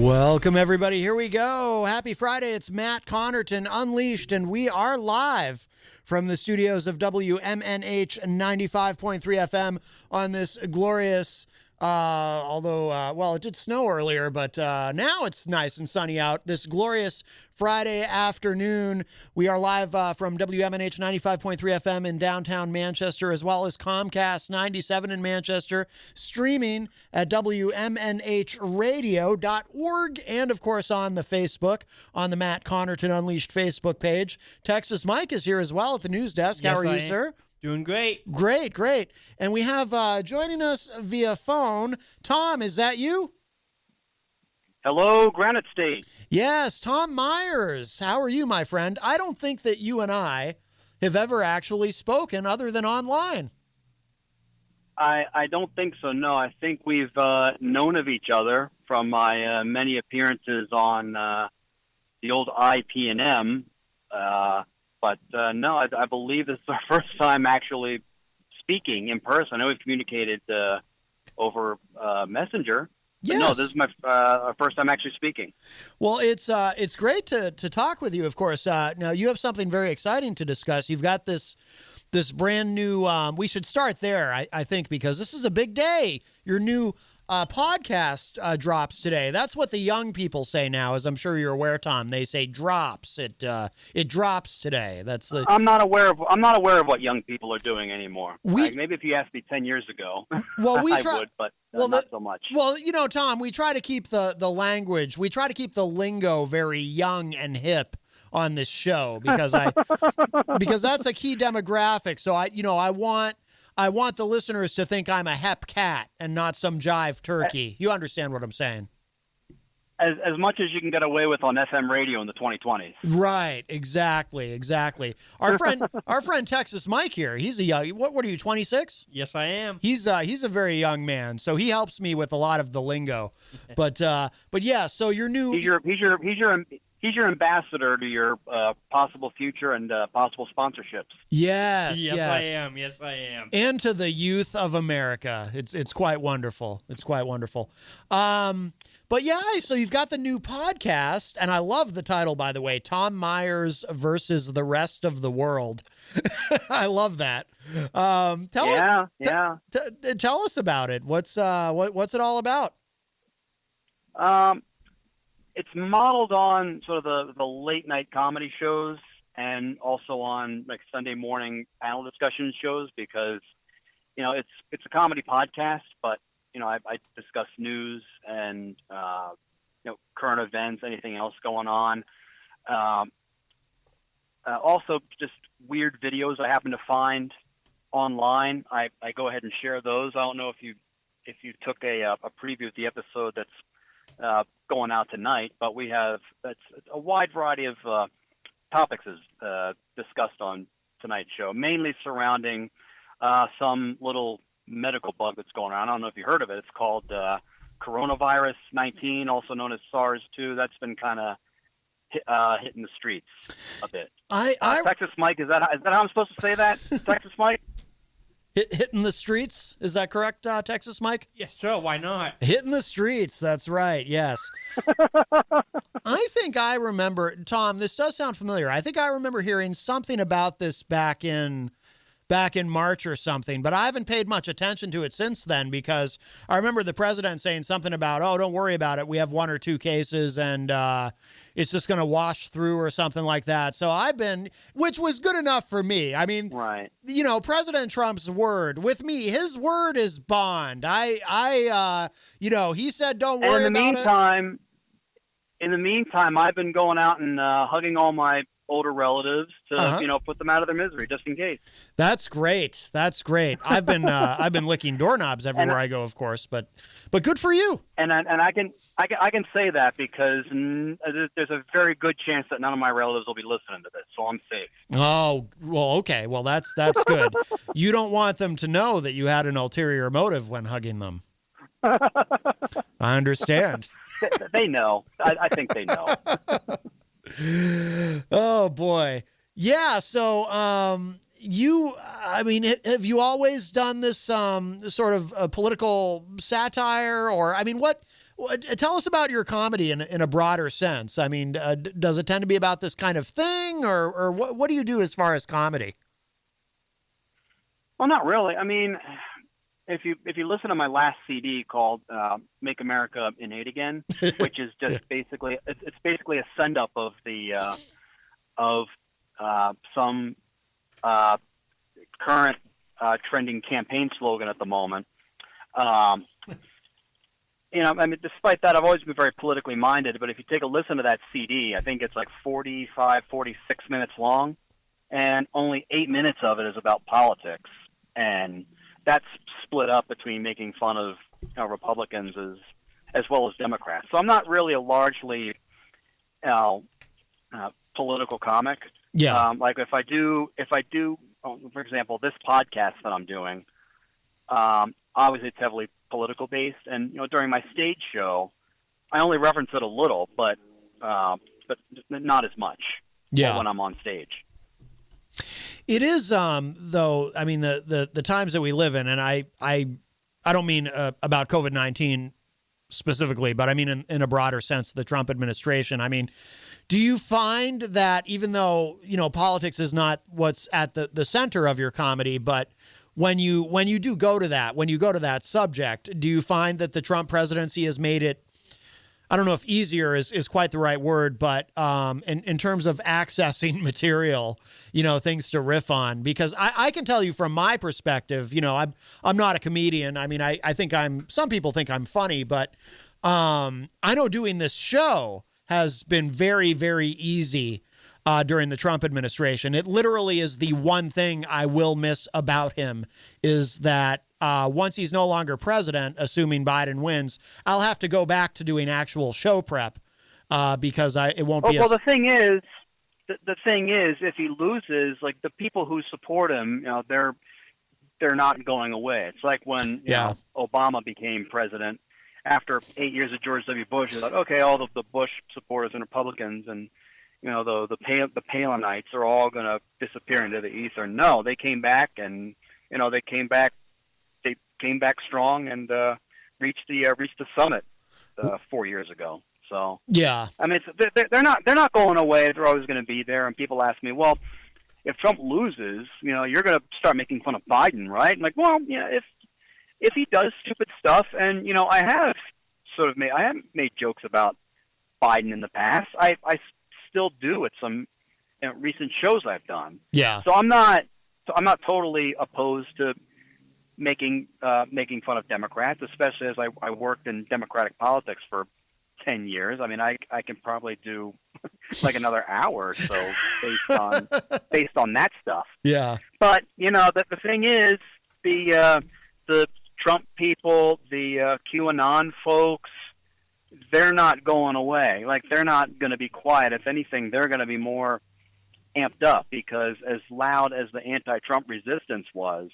Welcome, everybody. Here we go. Happy Friday. It's Matt Connarton Unleashed, and we are live from the studios of WMNH 95.3 FM on this glorious, well, it did snow earlier, but now it's nice and sunny out. This glorious Friday afternoon. We are live from WMNH 95.3 FM in downtown Manchester, as well as Comcast 97 in Manchester, streaming at WMNHradio.org, and of course on the Facebook, on the Matt Connarton Unleashed Facebook page. Texas Mike is here as well at the news desk. Yes, how are you, sir? Doing great. Great. And we have joining us via phone, Tom, is that you? Hello, Granite State. Yes, Tom Myers. How are you, my friend? I don't think that you and I have ever actually spoken other than online. I don't think so, no. I think we've known of each other from my many appearances on the old IPNM. But no, I believe this is our first time actually speaking in person. I know we've communicated over Messenger. Yes. No, this is my first time actually speaking. Well, it's great to talk with you, of course. Now, you have something very exciting to discuss. You've got this brand new, we should start there, I think, because this is a big day. Your new podcast drops today. That's what the young people say now, as I'm sure you're aware, Tom. They say drops. It drops today. That's the. I'm not aware of what young people are doing anymore. Maybe if you asked me 10 years ago, well, I would, but not so much. Well, you know, Tom, we try to keep the language, we try to keep the lingo very young and hip on this show because because that's a key demographic. So I want the listeners to think I'm a hep cat and not some jive turkey. You understand what I'm saying? As much as you can get away with on FM radio in the 2020s. Right, exactly. Our friend Texas Mike here, he's a young, what are you, 26? Yes, I am. He's a very young man, so he helps me with a lot of the lingo. But yeah, so your new He's your ambassador to your possible future and possible sponsorships. Yes, I am. And to the youth of America. It's quite wonderful. But yeah, so you've got the new podcast, and I love the title, by the way, Tom Myers versus the Rest of the World. I love that. Tell us about it. What's it all about? It's modeled on sort of the late night comedy shows and also on like Sunday morning panel discussion shows because, you know, it's a comedy podcast, but, you know, I discuss news and, current events, anything else going on. Also just weird videos I happen to find online. I go ahead and share those. I don't know if you took a preview of the episode that's going out tonight, but that's a wide variety of topics is discussed on tonight's show, mainly surrounding some little medical bug that's going on. I don't know if you heard of it. It's called coronavirus 19, also known as SARS-2. That's been kind of hitting the streets a bit. Texas Mike, is that how I'm supposed to say that? Texas Mike? Hitting the streets, is that correct, Texas Mike? Yes, sure, why not? Hitting the streets, that's right, yes. I think I remember, Tom, this does sound familiar. I think I remember hearing something about this back in March or something, but I haven't paid much attention to it since then because I remember the president saying something about, oh, don't worry about it. We have 1 or 2 cases and it's just going to wash through or something like that. So which was good enough for me. I mean, right. You know, President Trump's word with me, his word is bond. he said, don't worry about it. In the meantime, I've been going out and hugging all my older relatives to put them out of their misery just in case. That's great. I've been licking doorknobs everywhere I go, of course, but good for you. And I can say that because there's a very good chance that none of my relatives will be listening to this, so I'm safe. Oh, well, okay. Well, that's good. You don't want them to know that you had an ulterior motive when hugging them. I understand. They know. I think they know. Oh boy. Yeah. So, have you always done this, sort of political satire or, what Tell us about your comedy in a broader sense. I mean, does it tend to be about this kind of thing, or what do you do as far as comedy? Well, not really. I mean, if you listen to my last CD called "Make America Innate Again," which is just basically it's basically a send up of the some current trending campaign slogan at the moment. You know, I mean, despite that, I've always been very politically minded. But if you take a listen to that CD, I think it's like 45, 46 minutes long, and only 8 minutes of it is about politics. And that's split up between making fun of Republicans as well as Democrats. So I'm not really a largely political comic. Yeah. Like if I do, for example, this podcast that I'm doing, obviously it's heavily political based, and during my stage show, I only reference it a little, but not as much. Yeah. When I'm on stage. It is, though. I mean, the times that we live in, and I don't mean about COVID-19 specifically, but I mean in a broader sense, the Trump administration. I mean, do you find that even though politics is not what's at the center of your comedy, but when you do go to that subject, do you find that the Trump presidency has made it, I don't know if easier is quite the right word, but in terms of accessing material, things to riff on? Because I can tell you from my perspective, I'm not a comedian. I mean, I think some people think I'm funny, but I know doing this show has been very, very easy during the Trump administration. It literally is the one thing I will miss about him, is that once he's no longer president, assuming Biden wins, I'll have to go back to doing actual show prep because it won't be. Well, the thing is, if he loses, like the people who support him, they're not going away. It's like when Obama became president after 8 years of George W. Bush. It's like, okay, all of the Bush supporters and Republicans and the Palinites are all going to disappear into the ether. No, they came back, and they came back strong and reached the summit 4 years ago. So yeah, I mean, they're not going away. They're always going to be there. And people ask me, well, if Trump loses, you're going to start making fun of Biden, right? I'm like, well, if he does stupid stuff, and I have made jokes about Biden in the past. I still do at some recent shows I've done. Yeah. So I'm not totally opposed to making fun of Democrats, especially as I worked in Democratic politics for 10 years. I mean, I can probably do like another hour or so based on that stuff. Yeah. But the thing is, the Trump people, the QAnon folks, they're not going away. Like, they're not going to be quiet. If anything, they're going to be more amped up, because as loud as the anti-Trump resistance was,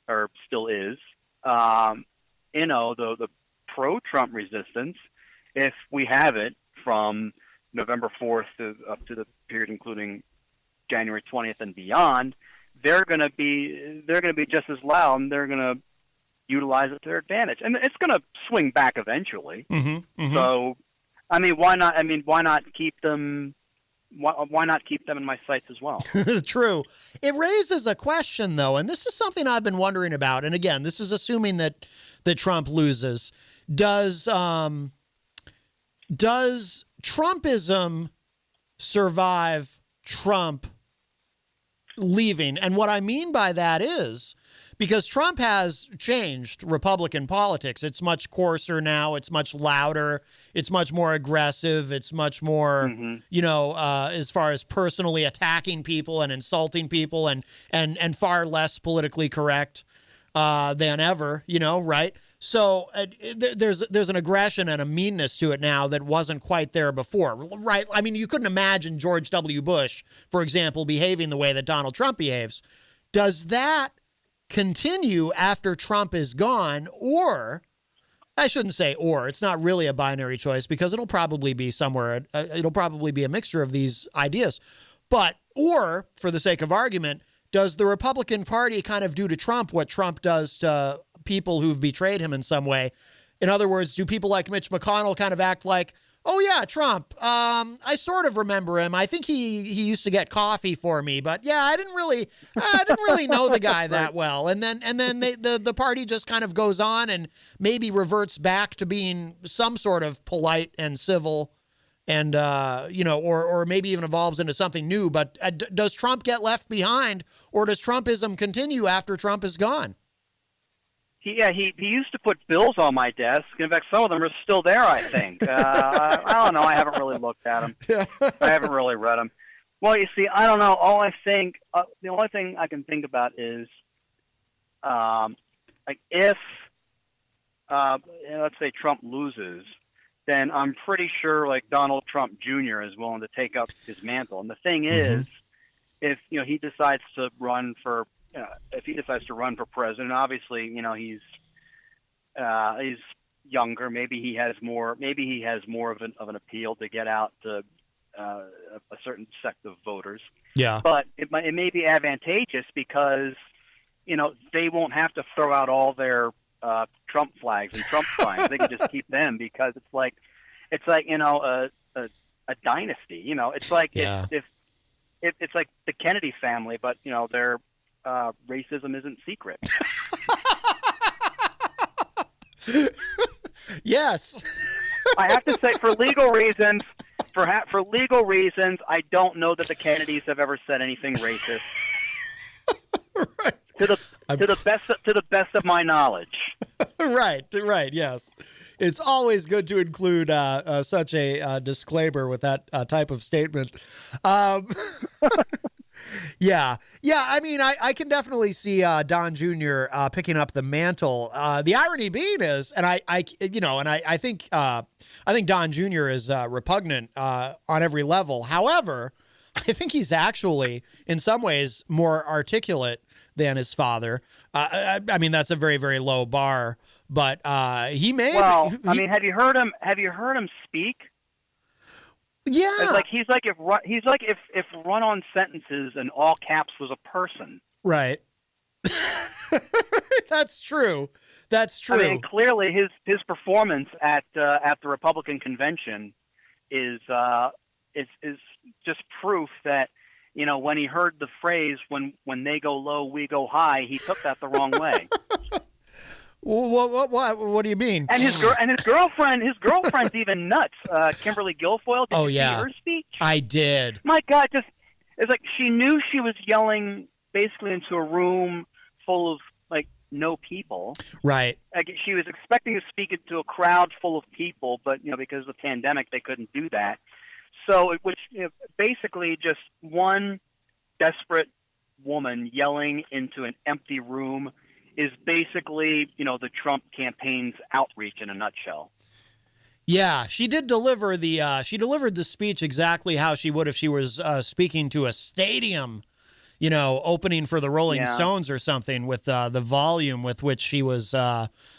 or still is, the pro-Trump resistance, if we have it from November 4th up to the period including January 20th and beyond, they're going to be just as loud, and they're going to utilize it to their advantage, and it's going to swing back eventually. Mm-hmm, mm-hmm. So, I mean, why not? I mean, why not keep them? Why not keep them in my sights as well? True. It raises a question, though, and this is something I've been wondering about. And again, this is assuming that Trump loses. Does Trumpism survive Trump leaving? And what I mean by that is, because Trump has changed Republican politics. It's much coarser now. It's much louder. It's much more aggressive. It's much more, as far as personally attacking people and insulting people, and far less politically correct than ever, right? So there's an aggression and a meanness to it now that wasn't quite there before, right? I mean, you couldn't imagine George W. Bush, for example, behaving the way that Donald Trump behaves. Does that continue after Trump is gone? Or, I shouldn't say or, it's not really a binary choice, because it'll probably be somewhere, it'll probably be a mixture of these ideas. But, or, for the sake of argument, does the Republican Party kind of do to Trump what Trump does to people who've betrayed him in some way? In other words, do people like Mitch McConnell kind of act like, oh yeah, Trump, I sort of remember him. I think he used to get coffee for me, but yeah, I didn't really know the guy that well. And then the party just kind of goes on and maybe reverts back to being some sort of polite and civil, and or maybe even evolves into something new. But does Trump get left behind, or does Trumpism continue after Trump is gone? He used to put bills on my desk. In fact, some of them are still there, I think. I don't know. I haven't really looked at them. I haven't really read them. Well, you see, I don't know. The only thing I can think about is, if let's say Trump loses, then I'm pretty sure like Donald Trump Jr. is willing to take up his mantle. And the thing is, if he decides to run for president, obviously he's younger. Maybe he has more of an appeal to get out to a certain sect of voters. Yeah, but it may be advantageous because they won't have to throw out all their Trump flags and Trump signs. They can just keep them because it's like a dynasty. It's like if it's like the Kennedy family, but their racism isn't secret. Yes. I have to say, for legal reasons, I don't know that the Kennedys have ever said anything racist. Right. To the best of my knowledge. Right, yes. It's always good to include such a disclaimer with that type of statement. Yeah. I mean, I can definitely see Don Jr. Picking up the mantle. The irony being is, and I think Don Jr. is repugnant on every level. However, I think he's actually, in some ways, more articulate than his father. I mean, that's a very, very low bar, but he may. Well, I mean, have you heard him speak? Yeah, he's like if run-on sentences in all caps was a person. Right. That's true. I mean, clearly his performance at the Republican convention is just proof that when he heard the phrase when they go low we go high, he took that the wrong way. What do you mean? And his girlfriend's even nuts. Kimberly Guilfoyle. Did you see her speech? I did. My God, it's like she knew she was yelling basically into a room full of no people. Right. Like she was expecting to speak into a crowd full of people, but because of the pandemic they couldn't do that. So basically just one desperate woman yelling into an empty room is basically, the Trump campaign's outreach in a nutshell. Yeah, she did deliver she delivered the speech exactly how she would if she was speaking to a stadium, opening for the Rolling Stones or something, with the volume with which she was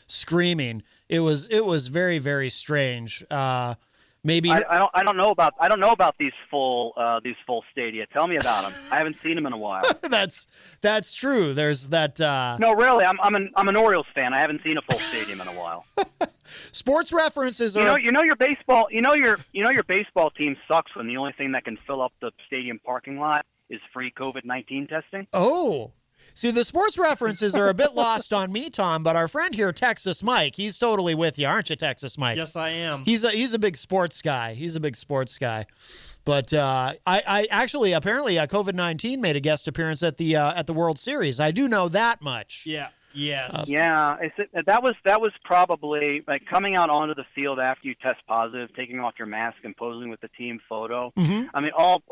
screaming. It was very, very strange. Maybe I don't know about these full stadia. Tell me about them. I haven't seen them in a while. That's true. There's that. No, really, I'm an Orioles fan. I haven't seen a full stadium in a while. Sports references are. Your baseball. Your baseball team sucks when the only thing that can fill up the stadium parking lot is free COVID-19 testing. Oh. See, the sports references are a bit lost on me, Tom, but our friend here, Texas Mike, he's totally with you, aren't you, Texas Mike? Yes, I am. He's a big sports guy. But I actually, apparently, COVID-19 made a guest appearance at the World Series. I do know that much. Yeah. Yes. That was probably like coming out onto the field after you test positive, taking off your mask and posing with the team photo. Mm-hmm. I mean, all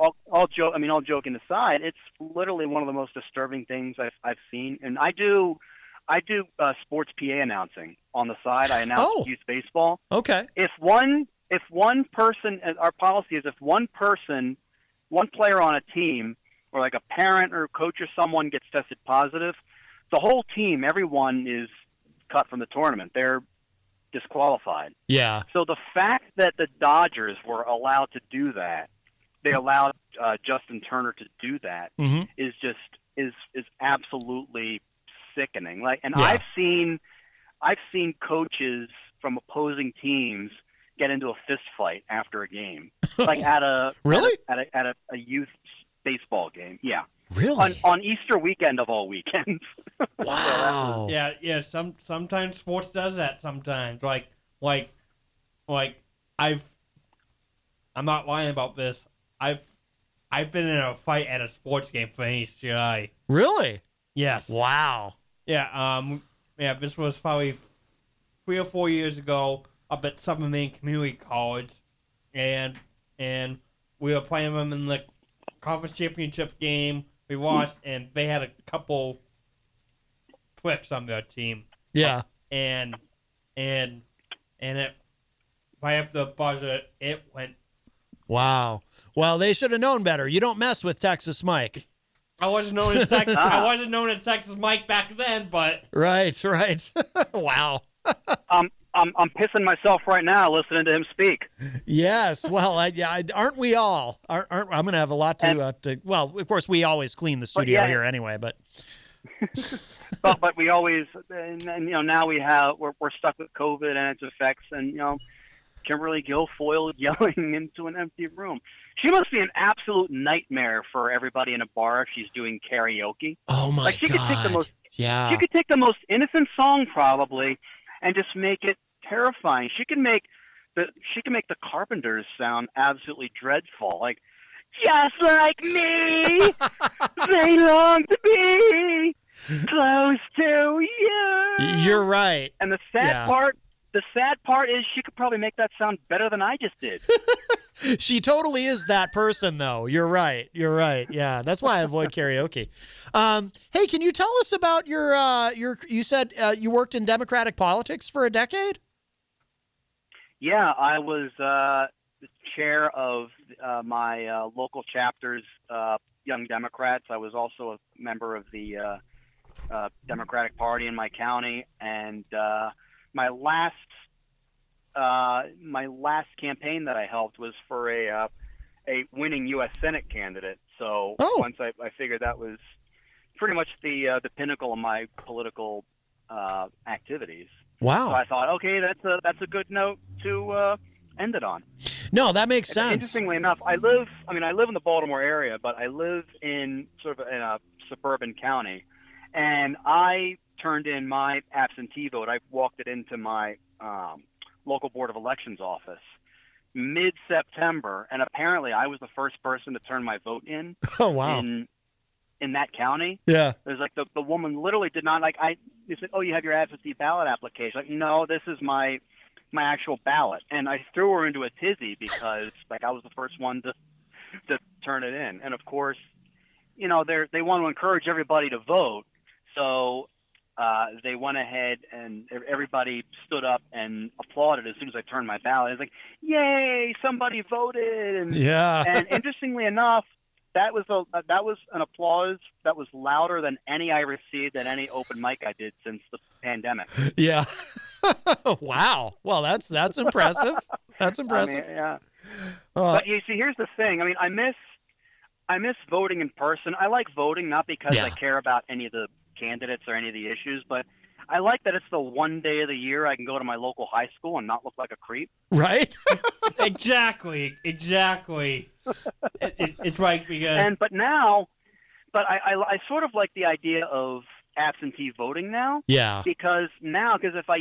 joking aside, it's literally one of the most disturbing things I've seen. And I do sports PA announcing on the side. I announce youth baseball. Okay. If one person, our policy is if one player on a team, or like a parent or a coach or someone gets tested positive, the whole team, everyone is cut from the tournament. They're disqualified. Yeah. So the fact that the Dodgers were allowed to do that, they allowed Justin Turner to do that, mm-hmm. is absolutely sickening. I've seen coaches from opposing teams get into a fist fight after a game, like at a Really? at a youth baseball game. Yeah, Really? on Easter weekend of all weekends. Wow. Yeah. Sometimes sports does that. Sometimes, like, I'm not lying about this. I've been in a fight at a sports game for HCI. Really? Yes. Wow. Yeah. Yeah. This was probably 3 or 4 years ago up at Southern Maine Community College, and we were playing them in the conference championship game. We lost, and they had a couple pricks on their team. Yeah. And it right after the buzzer, it went. Wow. Well, they should have known better. You don't mess with Texas Mike. I wasn't known as Texas. I wasn't known as Texas Mike back then, but Right. Wow. I'm pissing myself right now listening to him speak. Yes. Well, aren't we all? Aren't I'm going to have a lot to. Well, of course, we always clean the studio here anyway, but. but we always, and now we're stuck with COVID and its effects, and Kimberly Guilfoyle yelling into an empty room. She must be an absolute nightmare for everybody in a bar if she's doing karaoke. Oh my She God. could take the most. Yeah. She could take the most innocent song probably, and just make it terrifying. She can make the Carpenters sound absolutely dreadful, like just like me. They long to be close to you. You're right. And the sad part is she could probably make that sound better than I just did. She totally is that person, though. You're right. Yeah, that's why I avoid karaoke. Hey, can you tell us about your? You said you worked in Democratic politics for a decade. Yeah, I was the chair of my local chapter's Young Democrats. I was also a member of the Democratic Party in my county, and my last campaign that I helped was for a winning U.S. Senate candidate. So once I figured that was pretty much the pinnacle of my political activities. Wow. So I thought, okay, that's a good note to end it on. No, that makes sense. Interestingly enough, I live in the Baltimore area, but I live in sort of in a suburban county, and I turned in my absentee vote. I walked it into my local board of elections office mid-September, and apparently I was the first person to turn my vote in. Oh wow! In that county, yeah. There's like the woman literally did not like. They said, "Oh, you have your absentee ballot application." Like, no, this is my actual ballot, and I threw her into a tizzy because like I was the first one to turn it in, and of course, they want to encourage everybody to vote, so. They went ahead and everybody stood up and applauded as soon as I turned my ballot. It's like, yay, somebody voted. And, yeah. And interestingly enough, that was an applause that was louder than any I received at any open mic I did since the pandemic. Yeah. Wow. Well, that's impressive. That's impressive. I mean, yeah. But you see, here's the thing. I mean, I miss voting in person. I like voting not because I care about any of the candidates or any of the issues, but I like that it's the one day of the year I can go to my local high school and not look like a creep. Right? Exactly. It's right because. But I sort of like the idea of absentee voting now. Yeah. Because if I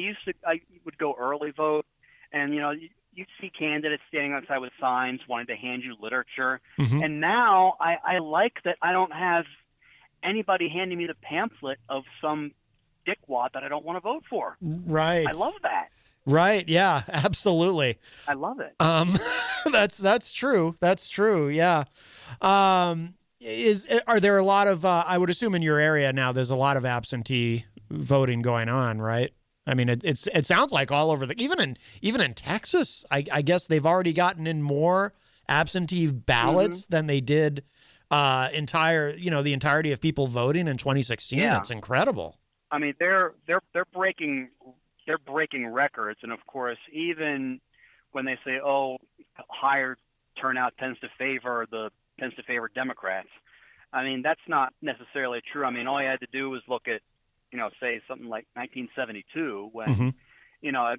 would go early vote, and you'd see candidates standing outside with signs wanting to hand you literature, and now I like that I don't have anybody handing me the pamphlet of some dickwad that I don't want to vote for. Right. I love that. Right. Yeah, absolutely. I love it. That's true. That's true. Yeah. Are there a lot of, I would assume in your area now, there's a lot of absentee voting going on, right? I mean, it sounds like all over even in Texas, I guess they've already gotten in more absentee ballots than they did the entirety of people voting in 2016. Yeah. It's incredible. I mean, they're breaking records, and of course, even when they say, "Oh, higher turnout tends to favor Democrats," I mean that's not necessarily true. I mean, all you had to do was look at, say something like 1972 when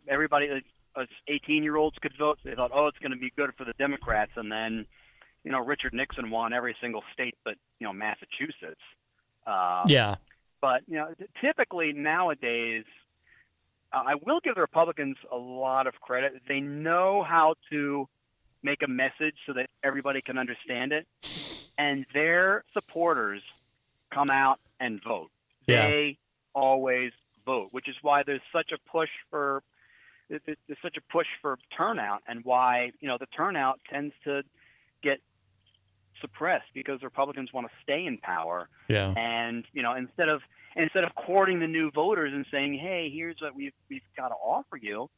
everybody, 18-year-olds could vote. So they thought, oh, it's going to be good for the Democrats. And then, Richard Nixon won every single state but, Massachusetts. Yeah. But, typically nowadays, I will give the Republicans a lot of credit. They know how to make a message so that everybody can understand it. And their supporters come out and vote. Yeah. They always vote, which is why there's such a push for turnout, and why the turnout tends to get suppressed because the Republicans want to stay in power. Yeah. And instead of courting the new voters and saying, hey, here's what we've got to offer you,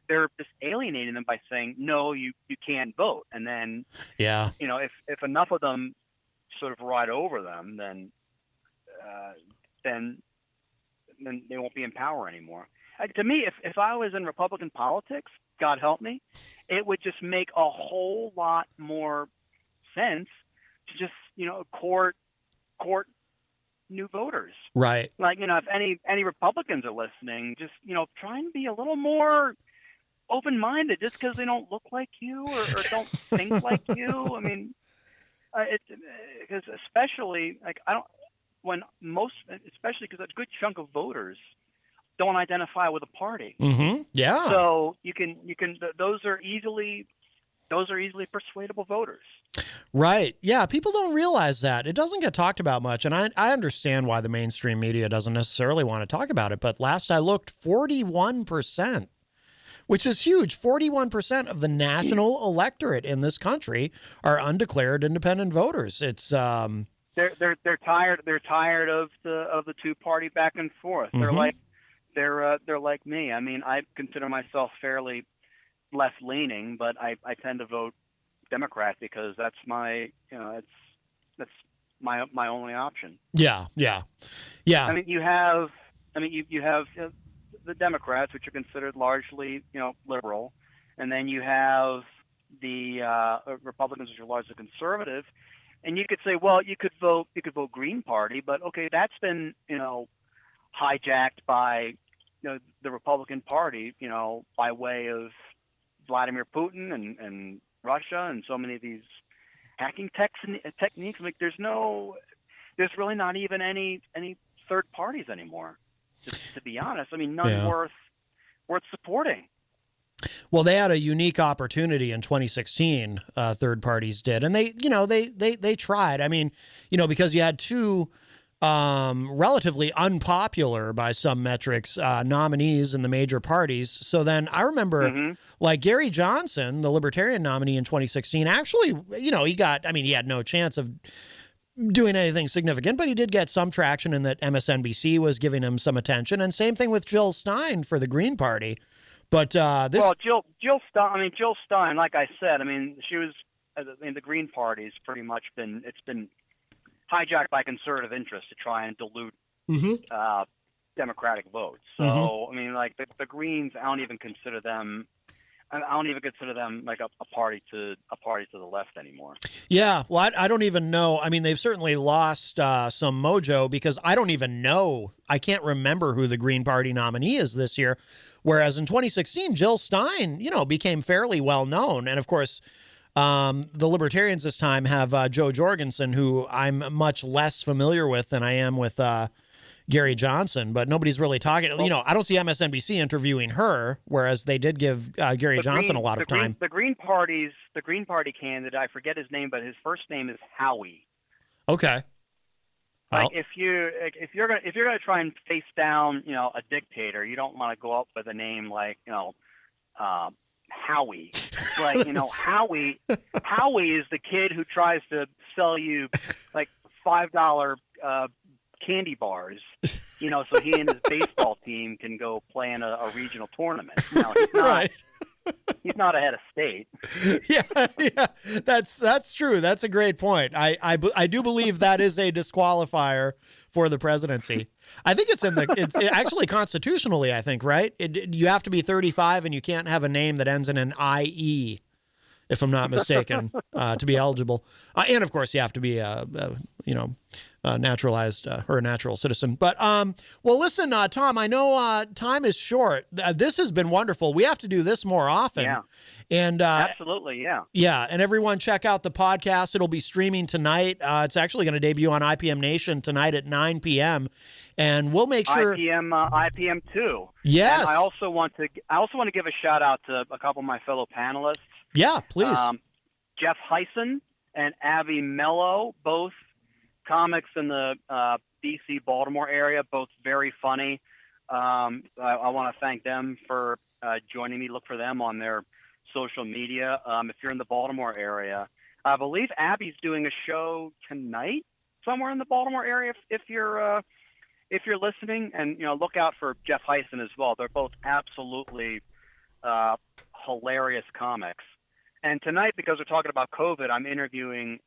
they're just alienating them by saying, no, you can't vote. And then if enough of them sort of ride over them, then they won't be in power anymore. To me, if I was in Republican politics, God help me, it would just make a whole lot more sense to just court new voters. Right. Like if any Republicans are listening, just try and be a little more open-minded. Just because they don't look like you or don't think like you. I mean, because especially especially because a good chunk of voters don't identify with a party. Mm-hmm. Yeah. So you can those are easily persuadable voters. Right. Yeah. People don't realize that. It doesn't get talked about much. And I understand why the mainstream media doesn't necessarily want to talk about it. But last I looked, 41%, which is huge. 41% of the national electorate in this country are undeclared independent voters. It's they're tired of the two-party back and forth. Mm-hmm. They're like me. I mean, I consider myself fairly left-leaning, but I tend to vote Democrat because that's my that's my only option. Yeah. I mean, you have the Democrats, which are considered largely liberal, and then you have the Republicans, which are largely conservative. And you could say, well, you could vote Green Party, but okay, that's been hijacked by the Republican Party, by way of Vladimir Putin and Russia and so many of these hacking techniques. Like there's really not even any third parties anymore. Just to be honest, I mean, none worth supporting. Well, they had a unique opportunity in 2016. Third parties did, and they tried. I mean, because you had two relatively unpopular by some metrics nominees in the major parties. So then I remember like Gary Johnson, the Libertarian nominee in 2016, actually, he had no chance of doing anything significant, but he did get some traction in that MSNBC was giving him some attention. And same thing with Jill Stein for the Green Party. But Jill Stein, like I said, I mean, she was the Green Party's pretty much been hijacked by conservative interests to try and dilute Democratic votes. So I mean, like the Greens, I don't even consider them like a party to the left anymore. Yeah, well, I don't even know. I mean, they've certainly lost some mojo because I don't even know. I can't remember who the Green Party nominee is this year. Whereas in 2016, Jill Stein, became fairly well known, and of course. The Libertarians this time have Joe Jorgensen, who I'm much less familiar with than I am with Gary Johnson, but nobody's really talking. I don't see MSNBC interviewing her, whereas they did give Gary Johnson a lot of time. The Green Party candidate, I forget his name, but his first name is Howie. Okay. Like if you're gonna try and face down a dictator, you don't want to go up with a name like Howie. Like, Howie is the kid who tries to sell you like $5 candy bars, so he and his baseball team can go play in a regional tournament. He's not, right. He's not a head of state. Yeah, that's true. That's a great point. I do believe that is a disqualifier for the presidency. I think it's it's actually constitutionally, I think, right? You have to be 35 and you can't have a name that ends in an IE, if I'm not mistaken, to be eligible. And of course, you have to be naturalized or a natural citizen. But well, listen, Tom, I know time is short. This has been wonderful. We have to do this more often. Yeah. And Absolutely, yeah. yeah, and everyone check out the podcast. It'll be streaming tonight. It's actually going to debut on IPM Nation tonight at 9 p.m. And we'll make sure IPM 2. Yes. And I also want to give a shout out to a couple of my fellow panelists. Yeah, please. Jeff Heisen and Abby Mello, both comics in the DC Baltimore area, both very funny. I want to thank them for joining me. Look for them on their social media. If you're in the Baltimore area, I believe Abby's doing a show tonight somewhere in the Baltimore area. If you're listening, and look out for Jeff Heisen as well. They're both absolutely hilarious comics. And tonight, because we're talking about COVID, I'm interviewing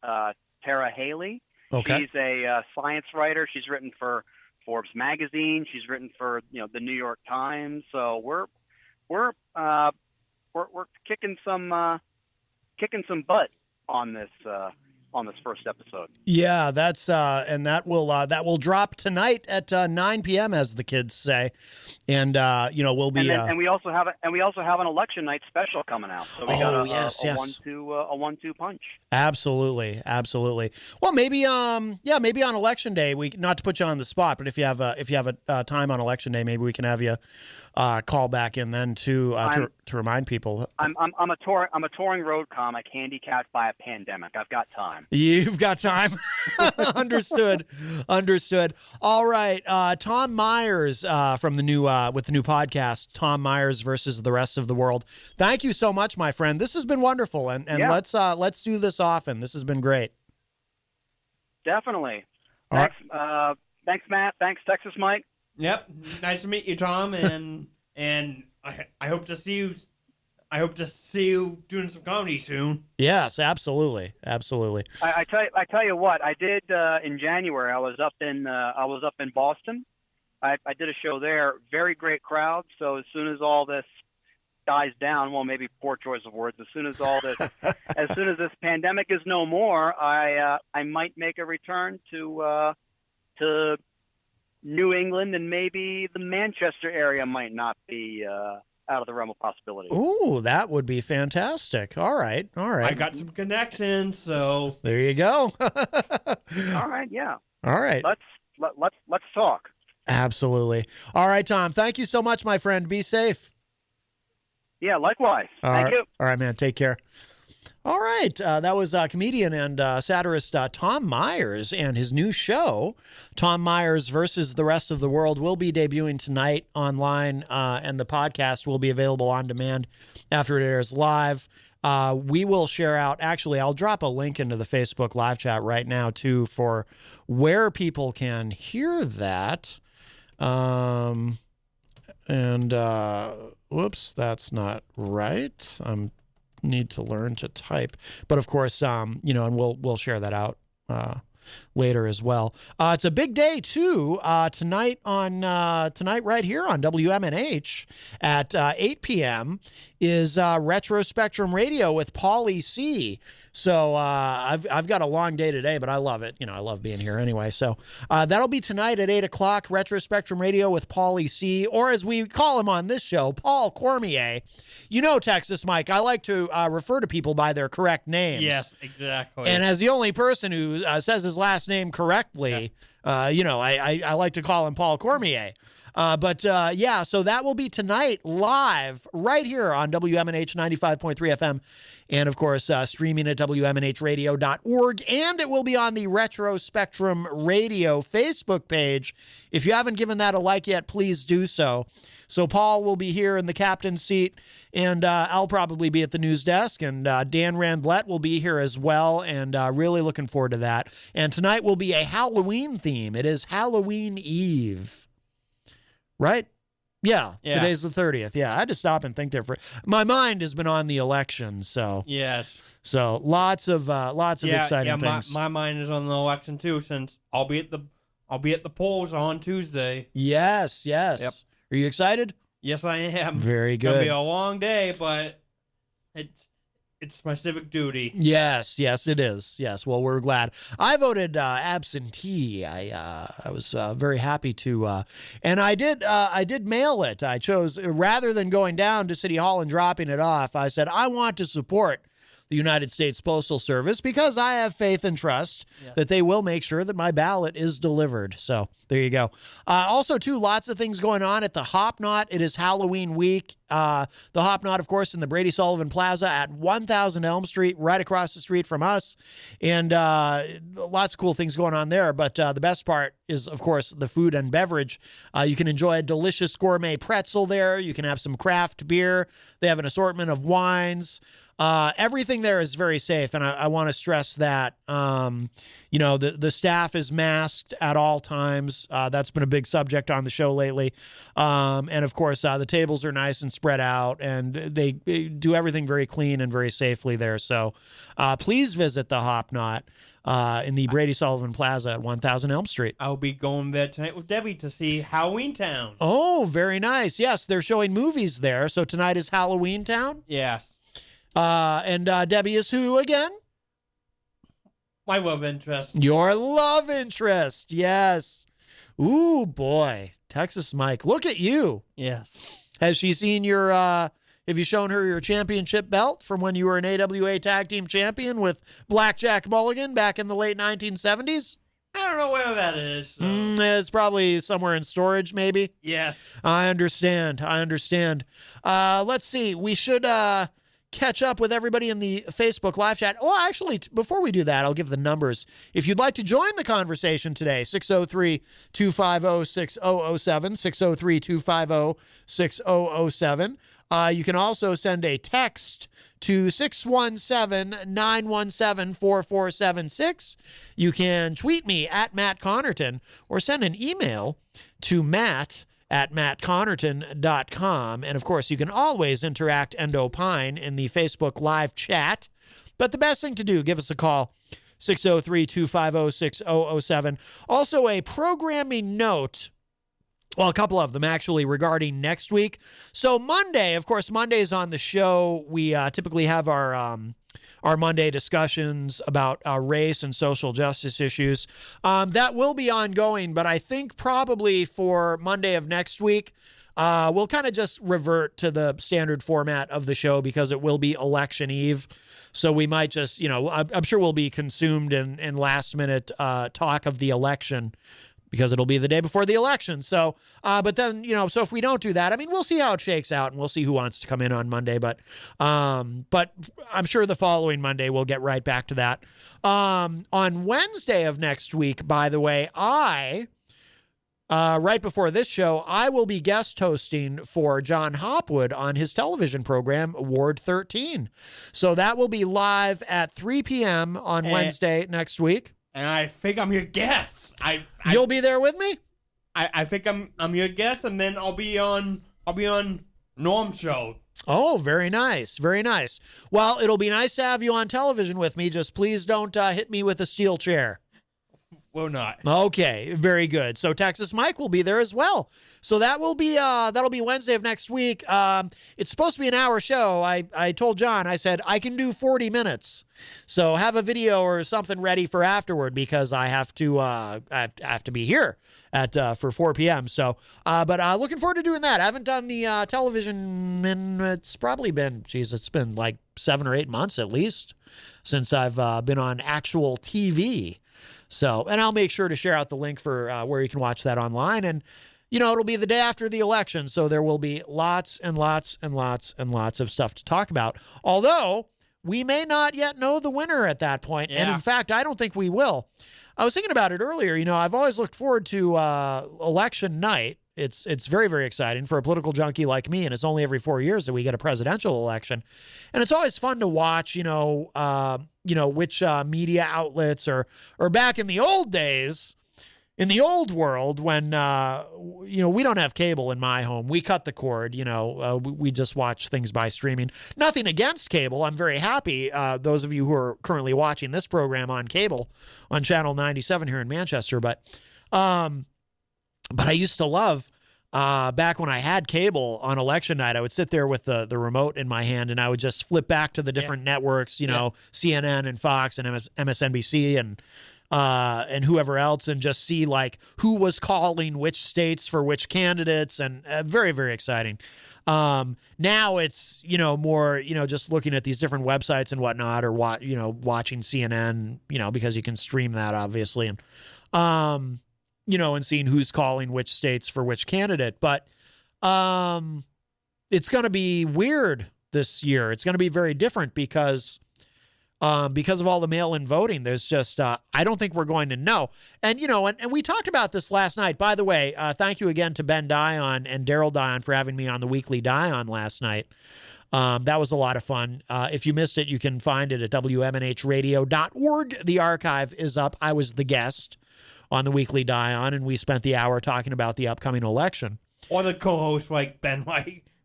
Tara Haley. Okay. She's a science writer. She's written for Forbes magazine. She's written for the New York Times. So we're kicking some butt on this first episode. Yeah, that's and that will drop tonight at 9 p.m. as the kids say, and we'll be and we also have an election night special coming out. So we got a 1-2 punch. Absolutely. Well, maybe on election day, we not to put you on the spot, but if you have a time on election day, maybe we can have you call back in then to remind people. I'm a touring road comic handicapped by a pandemic. I've got time. You've got time. Understood. All right. Tom Myers from the new with the new podcast, Tom Myers versus the Rest of the World. Thank you so much, my friend. This has been wonderful, and yeah. let's do this often. This has been great. Definitely. All Thanks, thanks, Matt. Thanks, Texas Mike. Yep. Nice to meet you, Tom, and I hope to see you. I hope to see you doing some comedy soon. Yes, absolutely. I tell you what, I did in January. I was up in Boston. I did a show there. Very great crowd. So as soon as all this dies down, well, maybe poor choice of words. As soon as this pandemic is no more, I might make a return to New England, and maybe the Manchester area might not be out of the realm of possibility. Ooh, that would be fantastic. All right. I got some connections, so there you go. All right, yeah. All right. Let's talk. Absolutely. All right, Tom. Thank you so much, my friend. Be safe. Yeah, likewise. Thank you. All right, man. Take care. All right. That was comedian and satirist Tom Myers, and his new show, Tom Myers versus the Rest of the World, will be debuting tonight online, and the podcast will be available on demand after it airs live. We will share out. Actually, I'll drop a link into the Facebook live chat right now, too, for where people can hear that. Whoops, that's not right. Need to learn to type, but of course, and we'll share that out later as well. It's a big day too. Tonight right here on WMNH at 8 p.m. is Retro Spectrum Radio with Paulie C. So I've got a long day today, but I love it. I love being here anyway. So that'll be tonight at 8 o'clock. Retro Spectrum Radio with Paulie C, or as we call him on this show, Paul Cormier. Texas Mike, I like to refer to people by their correct names. Yes, exactly. And as the only person who says his last name correctly, I like to call him Paul Cormier. So that will be tonight live right here on WMNH 95.3 FM. And, of course, streaming at WMNHradio.org. And it will be on the Retro Spectrum Radio Facebook page. If you haven't given that a like yet, please do so. So Paul will be here in the captain's seat, and I'll probably be at the news desk, and Dan Randlett will be here as well, and really looking forward to that. And tonight will be a Halloween theme. It is Halloween Eve. Right? Yeah. Today's the 30th. Yeah, I had to stop and think there for my mind has been on the election, so yes. So lots of exciting things. My mind is on the election too, since I'll be at the polls on Tuesday. Yes. Yep. Are you excited? Yes, I am. Very good. It's gonna be a long day, but it's my civic duty. Yes, it is. Yes, well, we're glad. I voted absentee. I was very happy to, and I did mail it. I chose, rather than going down to City Hall and dropping it off, I said, I want to support the United States Postal Service because I have faith and trust that they will make sure that my ballot is delivered. So there you go. Also, too, lots of things going on at the Hop Knot. It is Halloween week. The Hop Knot, of course, in the Brady Sullivan Plaza at 1000 Elm Street, right across the street from us. And lots of cool things going on there. But the best part is, of course, the food and beverage. You can enjoy a delicious gourmet pretzel there. You can have some craft beer. They have an assortment of wines. Everything there is very safe, and I want to stress that. The staff is masked at all times. That's been a big subject on the show lately. And of course, the tables are nice and spread out, and they do everything very clean and very safely there. So please visit the Hop Knot in the Brady Sullivan Plaza at 1000 Elm Street. I'll be going there tonight with Debbie to see Halloween Town. Oh, very nice. Yes, they're showing movies there. So tonight is Halloween Town? Yes. And Debbie is who again? My love interest. Your love interest, yes. Ooh, boy. Texas Mike, look at you. Yes. Has she seen your, have you shown her your championship belt from when you were an AWA tag team champion with Blackjack Mulligan back in the late 1970s? I don't know where that is. So. It's probably somewhere in storage, maybe. Yes. I understand. Let's see. We should, catch up with everybody in the Facebook live chat. Oh, actually, before we do that, I'll give the numbers. If you'd like to join the conversation today, 603-250-6007, 603-250-6007. You can also send a text to 617-917-4476. You can tweet me at Matt Connarton or send an email to matt@mattconnerton.com. And, of course, you can always interact and opine in the Facebook live chat. But the best thing to do, give us a call, 603-250-6007. Also, a programming note, well, a couple of them, actually, regarding next week. So Monday, of course, Monday's on the show. We typically have our Monday discussions about race and social justice issues. That will be ongoing, but I think probably for Monday of next week, we'll kind of just revert to the standard format of the show because it will be election eve. So we might just, I'm sure we'll be consumed in last minute talk of the election because it'll be the day before the election. So, but then, so if we don't do that, I mean, we'll see how it shakes out and we'll see who wants to come in on Monday. But I'm sure the following Monday we'll get right back to that. On Wednesday of next week, by the way, right before this show, I will be guest hosting for John Hopwood on his television program, Ward 13. So that will be live at 3 p.m. on Wednesday next week. And I think I'm your guest. You'll be there with me? I think I'm your guest, and then I'll be on Norm's show. Oh, very nice. Very nice. Well, it'll be nice to have you on television with me. Just please don't hit me with a steel chair. Will not. Okay, very good. So Texas Mike will be there as well. So that'll be Wednesday of next week. It's supposed to be an hour show. I told John, I said, I can do 40 minutes. So have a video or something ready for afterward because I have to be here at for 4 p.m. So, but looking forward to doing that. I haven't done the television and it's probably been, it's been like 7 or 8 months at least since I've been on actual TV. So, and I'll make sure to share out the link for where you can watch that online. And, it'll be the day after the election. So there will be lots and lots and lots and lots of stuff to talk about. Although we may not yet know the winner at that point. Yeah. And in fact, I don't think we will. I was thinking about it earlier. I've always looked forward to election night. It's very, very exciting for a political junkie like me, and it's only every 4 years that we get a presidential election. And it's always fun to watch, which media outlets or back in the old days, in the old world when, we don't have cable in my home. We cut the cord, we just watch things by streaming. Nothing against cable. I'm very happy. Those of you who are currently watching this program on cable on Channel 97 here in Manchester. But I used to love back when I had cable on election night, I would sit there with the remote in my hand and I would just flip back to the different networks, CNN and Fox and MSNBC and whoever else, and just see like who was calling which states for which candidates, and very, very exciting. Now it's, more, just looking at these different websites and whatnot, or watching CNN, because you can stream that obviously. And, and seeing who's calling which states for which candidate. But it's going to be weird this year. It's going to be very different because of all the mail-in voting. There's just, I don't think we're going to know. And, and we talked about this last night. By the way, thank you again to Ben Dion and Daryl Dion for having me on the weekly Dion last night. That was a lot of fun. If you missed it, you can find it at WMNHradio.org. The archive is up. I was the guest on the weekly Dion, and we spent the hour talking about the upcoming election. Or the co-host, like Ben,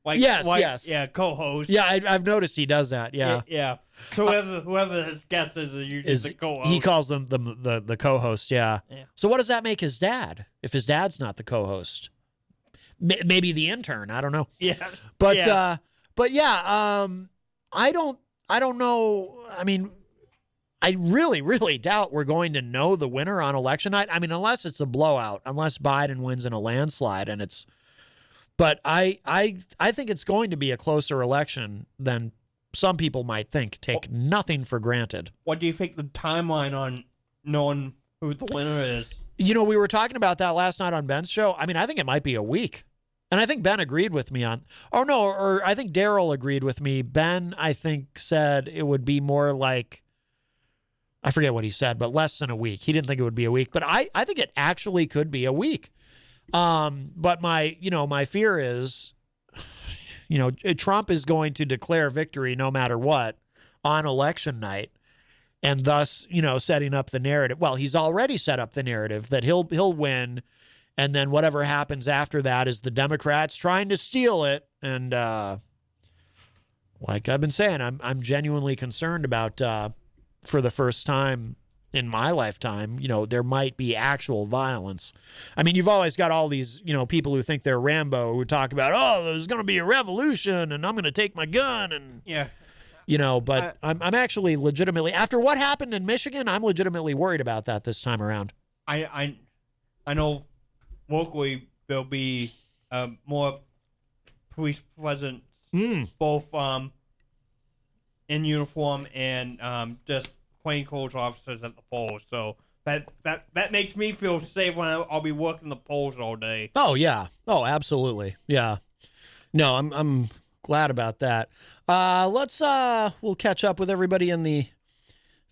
yes. Yeah, co-host. Yeah, I've noticed he does that, yeah. Yeah. So whoever his guest is usually the co-host. He calls them the co-host, yeah. So what does that make his dad, if his dad's not the co-host? Maybe the intern, I don't know. Yeah. But I don't know. I mean, I really, really doubt we're going to know the winner on election night. I mean, unless it's a blowout, unless Biden wins in a landslide, but I think it's going to be a closer election than some people might think. Take nothing for granted. What do you think the timeline on knowing who the winner is? We were talking about that last night on Ben's show. I mean, I think it might be a week. And I think Ben agreed with me I think Daryl agreed with me. Ben, I think, said it would be more like, I forget what he said, but less than a week. He didn't think it would be a week, but I think it actually could be a week. But my fear is, Trump is going to declare victory no matter what on election night, and thus, setting up the narrative. Well, he's already set up the narrative that he'll win, and then whatever happens after that is the Democrats trying to steal it. And like I've been saying, I'm genuinely concerned about for the first time in my lifetime, there might be actual violence. I mean, you've always got all these, people who think they're Rambo who talk about, there's going to be a revolution and I'm going to take my gun and, but I'm actually legitimately, after what happened in Michigan, I'm legitimately worried about that this time around. I know locally there'll be more police presence, both in uniform and just plainclothes officers at the polls. So that makes me feel safe when I'll be working the polls all day. Oh yeah. Oh, absolutely. Yeah. No, I'm glad about that. We'll catch up with everybody in the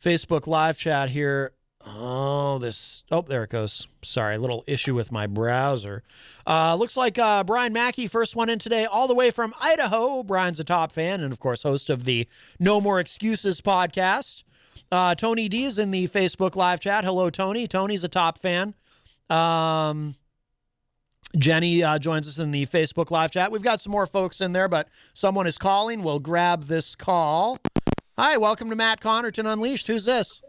Facebook live chat here. There it goes. Sorry, a little issue with my browser. Looks like Brian Mackey, first one in today, all the way from Idaho. Brian's a top fan and, of course, host of the No More Excuses podcast. Tony D is in the Facebook live chat. Hello, Tony. Tony's a top fan. Jenny joins us in the Facebook live chat. We've got some more folks in there, but someone is calling. We'll grab this call. Hi, welcome to Matt Connarton Unleashed. Who's this?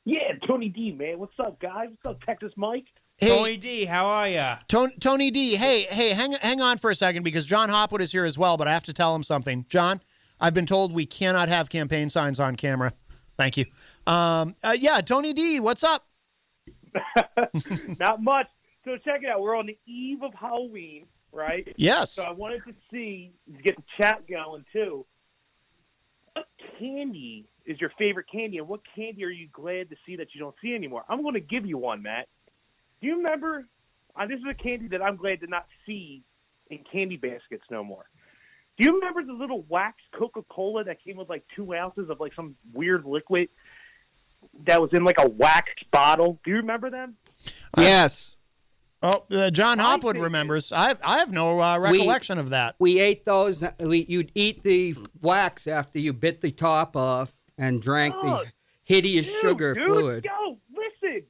Yeah, Tony D, man. What's up, guys? What's up, Texas Mike? Hey, Tony D, how are ya? Tony D, hey, hang on for a second because John Hopwood is here as well, but I have to tell him something. John, I've been told we cannot have campaign signs on camera. Thank you. Tony D, what's up? Not much. So check it out. We're on the eve of Halloween, right? Yes. So I wanted to get the chat going, too. What candy is your favorite candy, and what candy are you glad to see that you don't see anymore? I'm going to give you one, Matt. Do you remember? This is a candy that I'm glad to not see in candy baskets no more. Do you remember the little wax Coca-Cola that came with like 2 ounces of like some weird liquid that was in like a wax bottle? Do you remember them? Yes. John Hopwood remembers. I have no recollection of that. We ate those. You'd eat the wax after you bit the top off and drank the hideous sugar fluid. Yo, listen.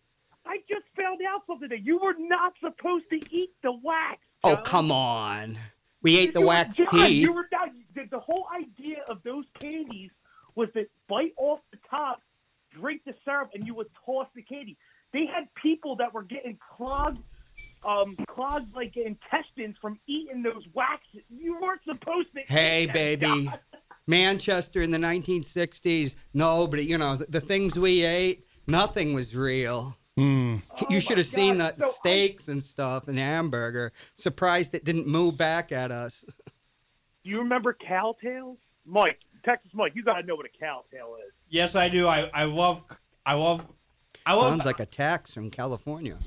I just found out something that you were not supposed to eat the wax. Oh, John. come on. We ate the wax teeth. You were not. The whole idea of those candies was to bite off the top, drink the syrup, and you would toss the candy. They had people that were getting clogged clogged like intestines from eating those waxes. You weren't supposed to. Hey, eat them, baby. John. Manchester in the 1960s. Nobody, the things we ate, nothing was real. You should have seen the So steaks and stuff and hamburger. Surprised it didn't move back at us. Do you remember cowtails? Mike, Texas Mike, you gotta know what a cowtail is. Yes, I do. I love. Sounds like a tax from California.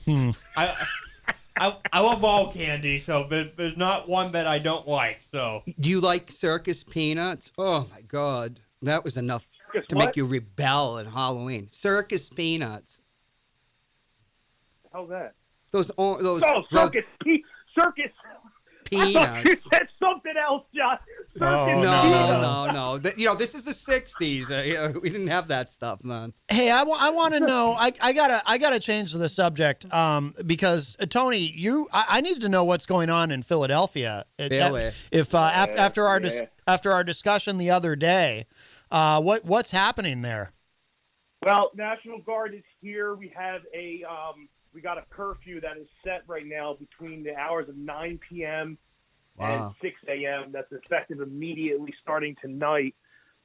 I love all candy, so there's not one that I don't like. So Do you like circus peanuts? Oh my God, that was enough Circus to what? make you rebel at Halloween. Circus peanuts. How's that? Those Oh, circus. Circus. I thought you peanuts. said something else, John. Circus. No. This is the '60s. We didn't have that stuff, man. Hey, I want to know. I gotta change the subject because Tony, I need to know what's going on in Philadelphia. Really? If after our discussion the other day, what's happening there? Well, National Guard is here. We have we got a curfew that is set right now between the hours of 9 p.m. and 6 a.m. That's effective immediately starting tonight.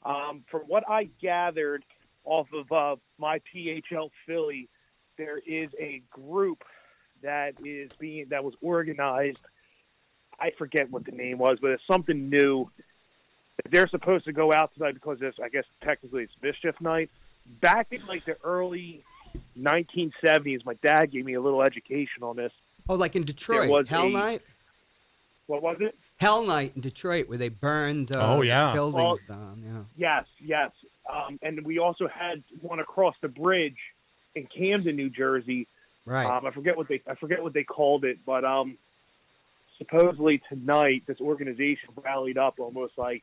From what I gathered off of my PHL Philly, there is a group that was organized. I forget what the name was, but it's something new. They're supposed to go out tonight because I guess technically it's mischief night. Back in like the early 1970s, my dad gave me a little education on this. Oh, like in There Detroit, was Hell Night? What was it? Hell Night in Detroit, where they burned buildings down. Yeah. Yes. And we also had one across the bridge in Camden, New Jersey. Right. I forget what they called it, but supposedly tonight this organization rallied up almost like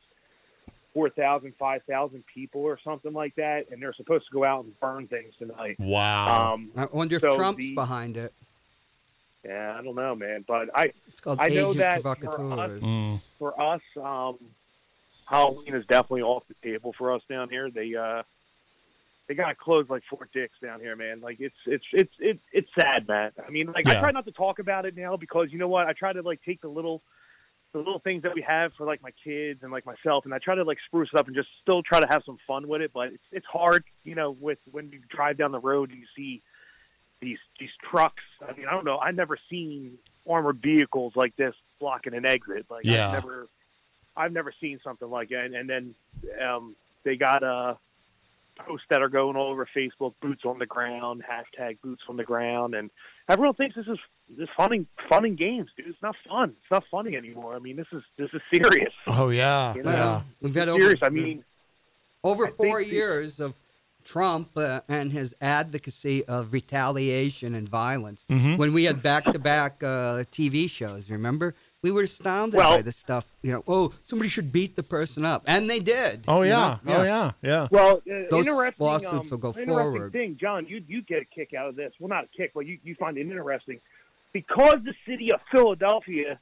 4,000, 5,000 people or something like that, and they're supposed to go out and burn things tonight. Wow. I wonder if Trump's behind it. Yeah, I don't know, man, but It's called I know Agent that Provocateur. for us, Halloween is definitely off the table for us down here. They got to close like Fort Dix down here, man. Like it's sad, man. I mean, like I try not to talk about it now because you know what? I try to like take the little things that we have for like my kids and like myself, and I try to like spruce it up and just still try to have some fun with it. But it's hard, when you drive down the road and you see these trucks. I mean, I don't know. I've never seen armored vehicles like this blocking an exit. Like I've never seen something like it. And then they got posts that are going all over Facebook, boots on the ground, hashtag boots on the ground, and everyone thinks this is fun and games, dude. It's not fun. It's not funny anymore. I mean, this is serious. Oh yeah. Yeah. We've had over 4 years of Trump and his advocacy of retaliation and violence. When we had back-to-back TV shows, remember? We were astounded by this stuff. Somebody should beat the person up, and they did. Oh yeah. Yeah. Well, those interesting, lawsuits will go interesting forward. Thing, John, you get a kick out of this. Well, not a kick, but you find it interesting because the city of Philadelphia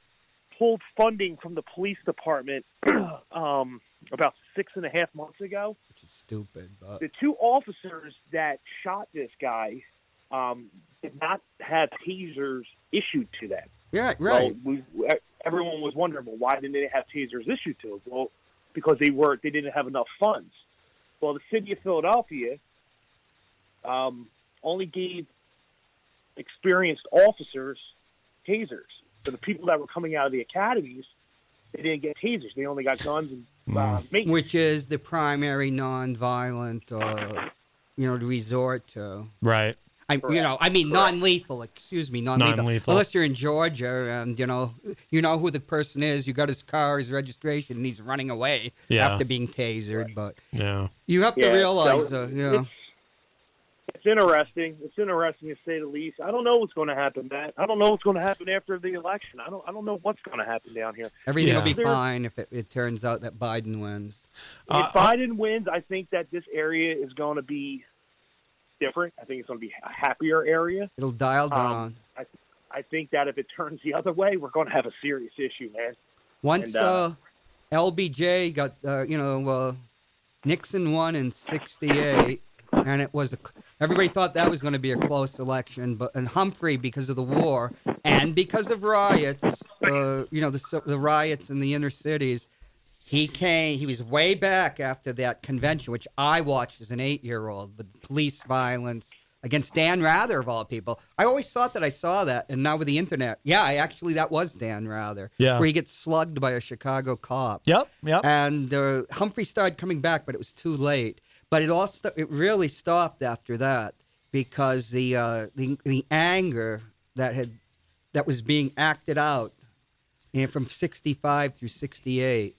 pulled funding from the police department about 6.5 months ago. Which is stupid. But The two officers that shot this guy did not have tasers issued to them. yeah, right. Well, everyone was wondering, well, why didn't they have tasers issued to them? Well, because they didn't have enough funds. Well, the city of Philadelphia only gave experienced officers tasers. So the people that were coming out of the academies, they didn't get tasers. They only got guns and mace. Which is the primary nonviolent, to resort to. Right. Non-lethal. Excuse me, non-lethal. Non-lethal. Unless you're in Georgia and you know who the person is. You got his car, his registration, and he's running away after being tasered. But you have to realize, It's interesting. It's interesting to say the least. I don't know what's going to happen, Matt. I don't know what's going to happen after the election. I don't know what's going to happen down here. Everything will be fine if it turns out that Biden wins. If Biden wins, I think that this area is going to be different. I think it's going to be a happier area. It'll dial down. I think that if it turns the other way, we're going to have a serious issue, man. Once LBJ got, Nixon won in '68. and it was everybody thought that was going to be a close election. And Humphrey, because of the war and because of riots, the riots in the inner cities, he was way back after that convention, which I watched as an 8-year-old, with police violence against Dan Rather, of all people. I always thought that I saw that, and now with the internet, that was Dan Rather, where he gets slugged by a Chicago cop. Yep. And Humphrey started coming back, but it was too late. But it really stopped after that, because the anger that was being acted out from 65 through 68.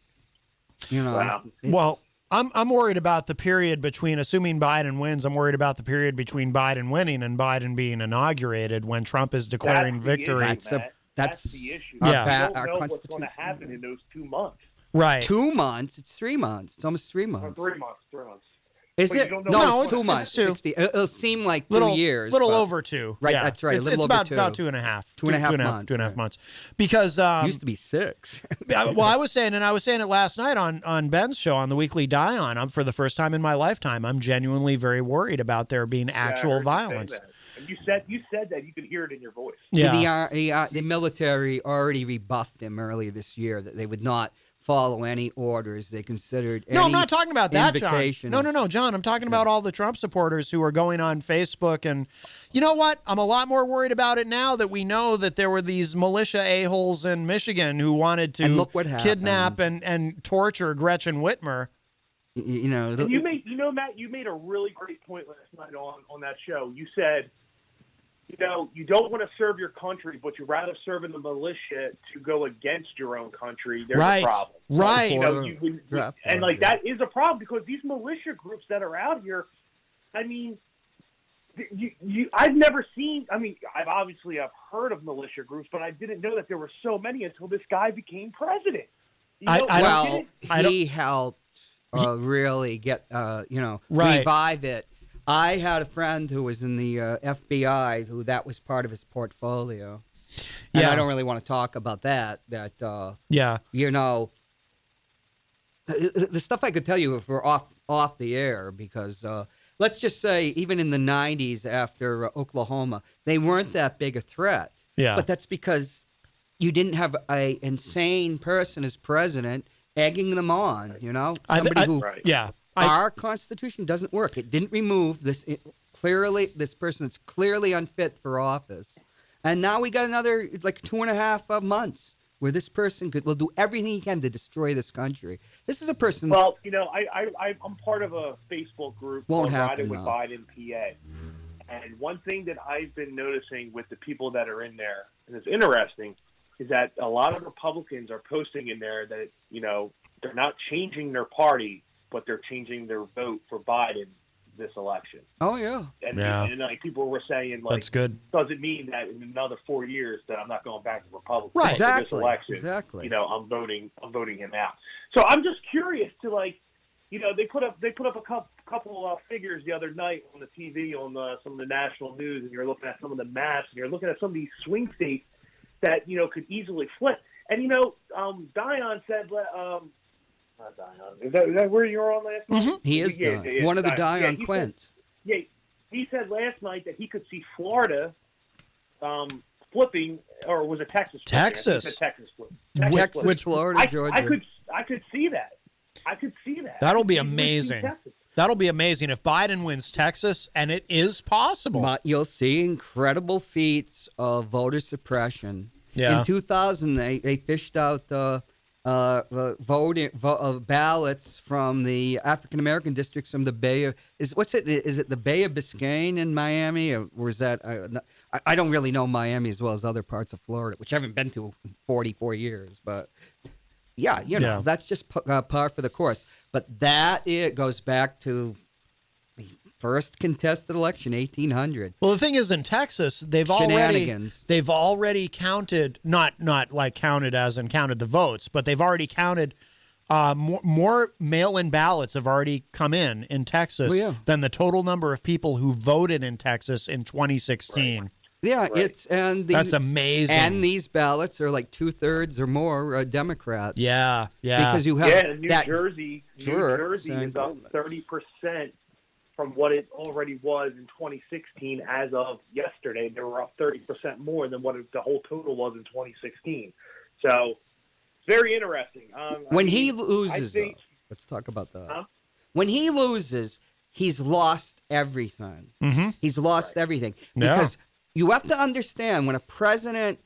Wow. Well, I'm worried about the period between, assuming Biden wins, I'm worried about the period between Biden winning and Biden being inaugurated when Trump is declaring victory. That's the issue. Our don't know what's Constitution. going to happen in those 2 months. Right. 2 months? It's 3 months. It's almost 3 Or months. 3 months. 3 months. Is But you it? don't know No, No, it's 2 it's months. 2. 60. It'll seem like 2 Little years. Little but over 2. Right, Yeah. that's right, a It's little about, over 2. about 2.5. 2.5 months, 2.5 right. months. Because it used to be 6. well, I was saying it last night on Ben's show on the Weekly Die-On. I'm, for the first time in my lifetime, I'm genuinely very worried about there being I actual heard you say violence. that. And you said that. You could hear it in your voice. Yeah. The military already rebuffed him earlier this year that they would not follow any orders. They considered No, any I'm not talking about that, John. invocation No, John. I'm talking about all the Trump supporters who are going on Facebook. And you know what? I'm a lot more worried about it now that we know that there were these militia a-holes in Michigan who wanted to And look what happened. kidnap and torture Gretchen Whitmer. And Matt, you made a really great point last night on that show. You said, you don't want to serve your country, but you'd rather serve in the militia to go against your own country. There's Right. a problem. Right. That is a problem, because these militia groups that are out here, I mean, I've never seen. I mean, I've heard of militia groups, but I didn't know that there were so many until this guy became president. He helped really get revive it. I had a friend who was in the FBI who that was part of his portfolio. And I don't really want to talk about that. The stuff I could tell you if we're off the air, because let's just say even in the 90s after Oklahoma, they weren't that big a threat. Yeah. But that's because you didn't have an insane person as president egging them on, Our Constitution doesn't work. It didn't remove this person that's clearly unfit for office. And now we got another 2.5 months where this person will do everything he can to destroy this country. This is a person. Well, I'm part of a Facebook group called Riding with Biden PA. And one thing that I've been noticing with the people that are in there, and it's interesting, is that a lot of Republicans are posting in there that, they're not changing their party, but they're changing their vote for Biden this election. Oh, yeah. And people were saying, that's good. Doesn't mean that in another 4 years that I'm not going back to Republican. Right. Exactly. For this election, Exactly. I'm voting him out. So I'm just curious to they put up a couple of figures the other night on the TV on some of the national news, and you're looking at some of the maps, and you're looking at some of these swing states that could easily flip. And Dion said. Not Dion. Is that where you were on last night? Mm-hmm. He is one of the Dion Quints. He said last night that he could see Florida flipping, or was it Texas? Texas. Texas flip. Texas, Florida, Georgia. I could see that. That'll be amazing. That'll be amazing if Biden wins Texas, and it is possible. But you'll see incredible feats of voter suppression. Yeah. In 2000, they fished out ballots from the African American districts from the Bay of is it the Bay of Biscayne in Miami, or is that I don't really know Miami as well as other parts of Florida, which I haven't been to in 44 years, but that's just par for the course. But it goes back to the first contested election, 1800. Well, the thing is, in Texas, they've already counted, not like counted as in counted the votes, but they've already counted more mail-in ballots have already come in Texas than the total number of people who voted in Texas in 2016. Right. Yeah, right. That's amazing. And these ballots are like 2/3 or more Democrats. Yeah. Because you have New Jersey is up 30% from what it already was in 2016. As of yesterday, they were up 30% more than what the whole total was in 2016. So it's very interesting. He loses, let's talk about that. Huh? When he loses, he's lost everything. Mm-hmm. He's lost everything. Because you have to understand, when a president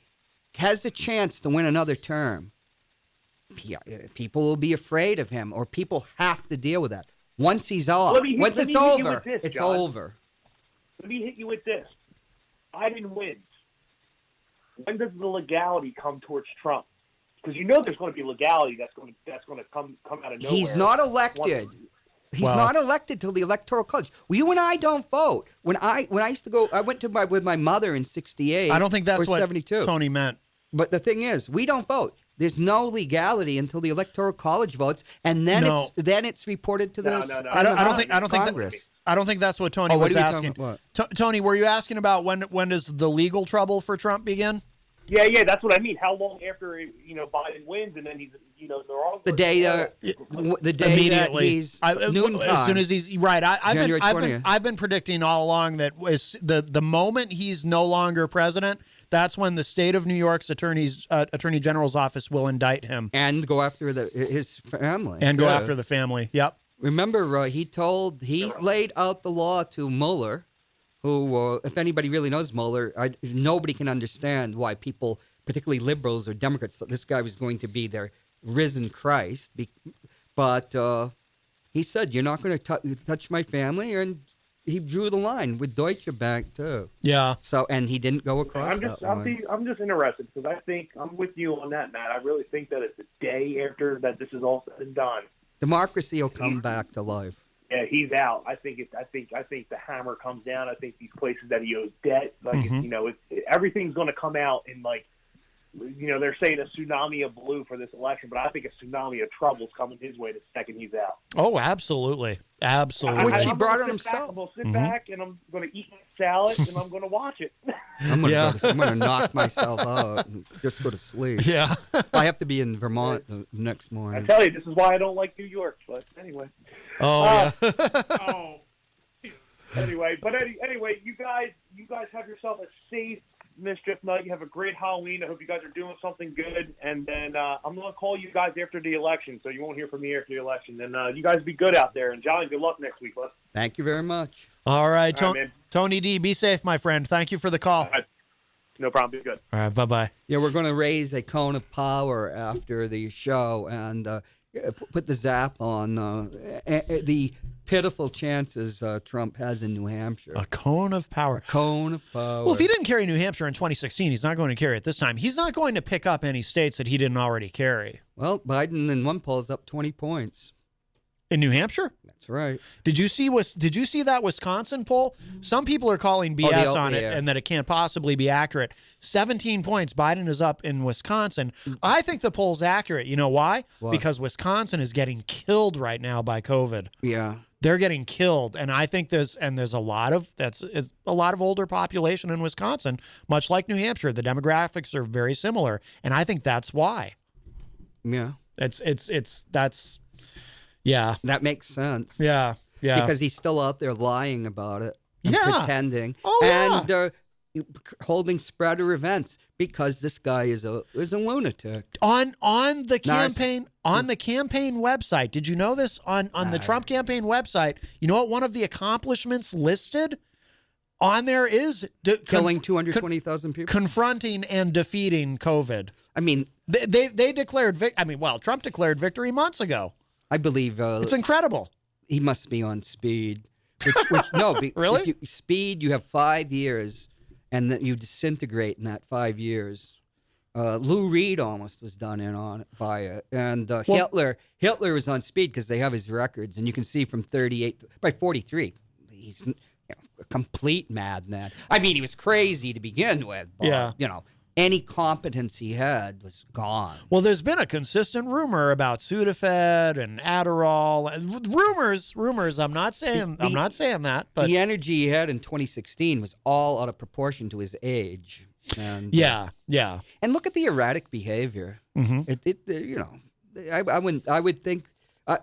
has a chance to win another term, people will be afraid of him, or people have to deal with that. Once he's off, once it's over, it's over. Let me hit you with this. Biden wins. When does the legality come towards Trump? Because you know there's going to be legality that's going to come out of nowhere. He's not elected. He's not elected till the Electoral College. Well, you and I don't vote. When I used to go, I went to with my mother in '68. I don't think that's or what 72. Tony meant. But the thing is, we don't vote. There's no legality until the Electoral College votes, and then it's reported to the Congress. I don't think that's what Tony was asking. Tony, were you asking about when does the legal trouble for Trump begin? Yeah, that's what I mean. How long after Biden wins, and then he's they're all the day immediately. He's noontime. As soon as he's right. I've been predicting all along that the moment he's no longer president, that's when the state of New York's attorney general's office will indict him and go after his family go after the family. Yep. Remember, he laid out the law to Mueller. Who, if anybody really knows Mueller, nobody can understand why people, particularly liberals or Democrats, this guy was going to be their risen Christ. But he said, you're not going to touch my family, and he drew the line with Deutsche Bank, too. Yeah. So, and he didn't go across that line. I'm just interested, because I think I'm with you on that, Matt. I really think that it's the day after that this is all said and done. Democracy will come back to life. Yeah, he's out. I think the hammer comes down. I think these places that he owes debt, everything's going to come out in they're saying a tsunami of blue for this election, but I think a tsunami of trouble is coming his way the second he's out. Oh, absolutely. Which he brought on himself. I'm going to sit back and I'm going to eat my salad and I'm going to watch it. I'm going to knock myself out and just go to sleep. Yeah. I have to be in Vermont the next morning. I tell you, this is why I don't like New York. But anyway. Oh, Anyway, you guys have yourself a safe mischief night. You have a great Halloween. I hope you guys are doing something good. And then I'm going to call you guys after the election, so you won't hear from me after the election. And you guys be good out there. And Johnny, good luck next week, bud. Thank you very much. All right, Tony D, be safe, my friend. Thank you for the call. No problem. Be good. All right, bye-bye. Yeah, we're going to raise a cone of power after the show and put the zap on the pitiful chances Trump has in New Hampshire. A cone of power. A cone of power. Well, if he didn't carry New Hampshire in 2016, he's not going to carry it this time. He's not going to pick up any states that he didn't already carry. Well, Biden in one poll is up 20 points. In New Hampshire? That's right. Did you see that Wisconsin poll? Some people are calling BS on it and that it can't possibly be accurate. 17 points. Biden is up in Wisconsin. I think the poll's accurate. You know why? Because Wisconsin is getting killed right now by COVID. Yeah. They're getting killed, and I think there's a lot of older population in Wisconsin, much like New Hampshire. The demographics are very similar, and I think that's why. Yeah. Yeah. That makes sense. Yeah. Yeah. Because he's still out there lying about it and pretending. And holding spreader events because this guy is a lunatic. On the campaign website. Did you know this? On the Trump campaign website, you know what one of the accomplishments listed on there is? Killing 220,000 people. Confronting and defeating COVID. I mean, they declared Trump declared victory months ago. I believe it's incredible. He must be on speed. Really? Speed. You have 5 years, and then you disintegrate in that 5 years. Lou Reed almost was done in on it by it, and Hitler was on speed because they have his records, and you can see from 38 by 43, he's a complete madman. I mean, he was crazy to begin with, but any competence he had was gone. Well, there's been a consistent rumor about Sudafed and Adderall. Rumors. I'm not saying that, but the energy he had in 2016 was all out of proportion to his age. And, And look at the erratic behavior. Mm-hmm. I would think